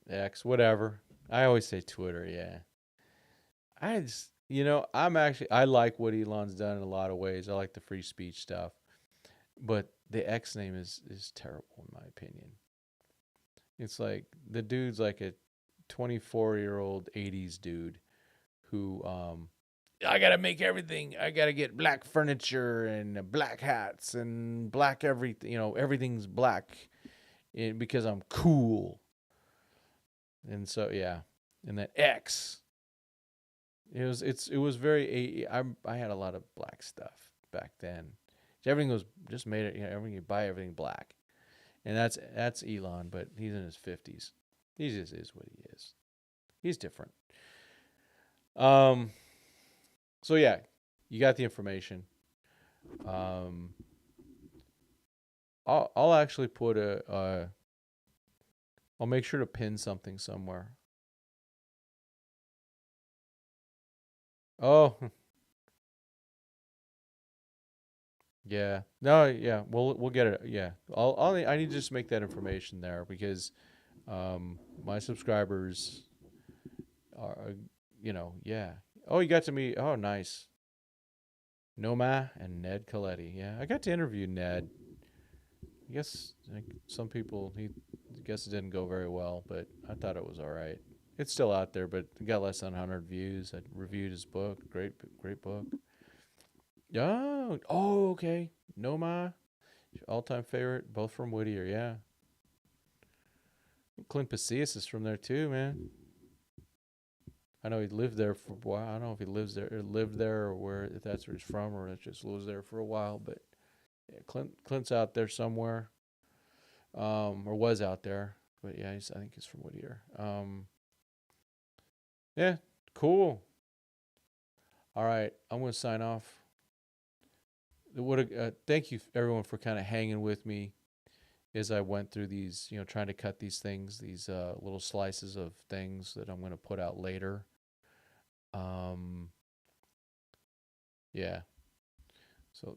X, whatever. I always say Twitter, yeah. I just, I like what Elon's done in a lot of ways. I like the free speech stuff. But the X name is terrible, in my opinion. It's like, the dude's like a 24-year-old 80s dude who, I got to make everything. I got to get black furniture and black hats and black everything. Everything's black because I'm cool. And so, yeah. And that X. It was very, I had a lot of black stuff back then. Everything was just made it, everything, you buy everything black. And that's Elon, but he's in his 50s. He just is what he is. He's different. So yeah, you got the information. I'll actually put I'll make sure to pin something somewhere. Oh. Yeah. No, yeah. We'll get it. Yeah. I need to just make that information there because my subscribers are, yeah. Oh, you got to meet. Oh, nice. Noma and Ned Coletti. Yeah, I got to interview Ned. I guess like, some people, I guess it didn't go very well, but I thought it was all right. It's still out there, but it got less than 100 views. I reviewed his book. Great book. Oh, okay. Noma, all-time favorite, both from Whittier. Yeah. Clint Pasillas is from there too, man. I know he lived there for a while. I don't know if he lived there, or where, if that's where he's from, or just lives there for a while. But yeah, Clint's out there somewhere, or was out there. But yeah, I think he's from Whittier. Yeah, cool. All right, I'm gonna sign off. Thank you everyone for kind of hanging with me as I went through these, trying to cut these things, these little slices of things that I'm going to put out later. Yeah. So,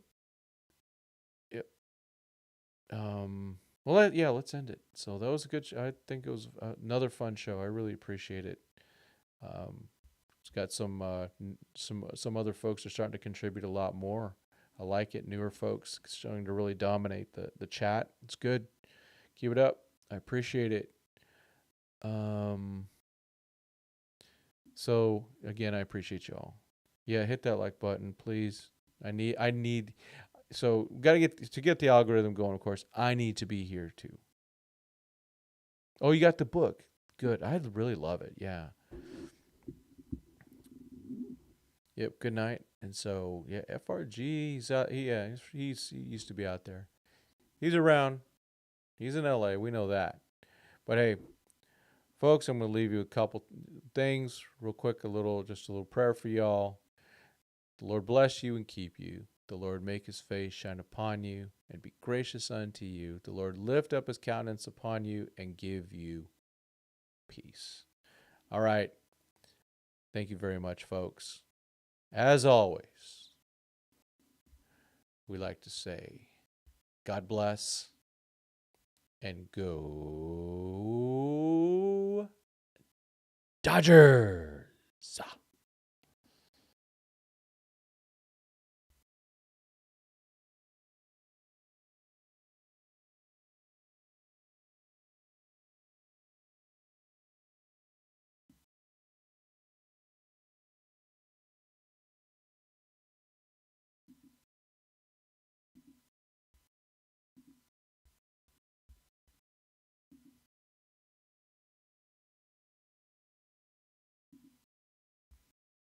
yep. Well, yeah, let's end it. So that was a good I think it was another fun show. I really appreciate it. It's got some other folks are starting to contribute a lot more. I like it. Newer folks starting to really dominate the chat. It's good. Keep it up. I appreciate it. So again, I appreciate y'all. Yeah, hit that like button, please. I need so gotta get the algorithm going, of course. I need to be here too. Oh, you got the book. Good. I really love it. Yeah. Yep, good night. And so yeah, FRG, he's out. He used to be out there. He's around. He's in LA. We know that. But hey, folks, I'm going to leave you a couple things real quick. Just a little prayer for y'all. The Lord bless you and keep you. The Lord make his face shine upon you and be gracious unto you. The Lord lift up his countenance upon you and give you peace. All right. Thank you very much, folks. As always, we like to say, God bless and go Dodgers.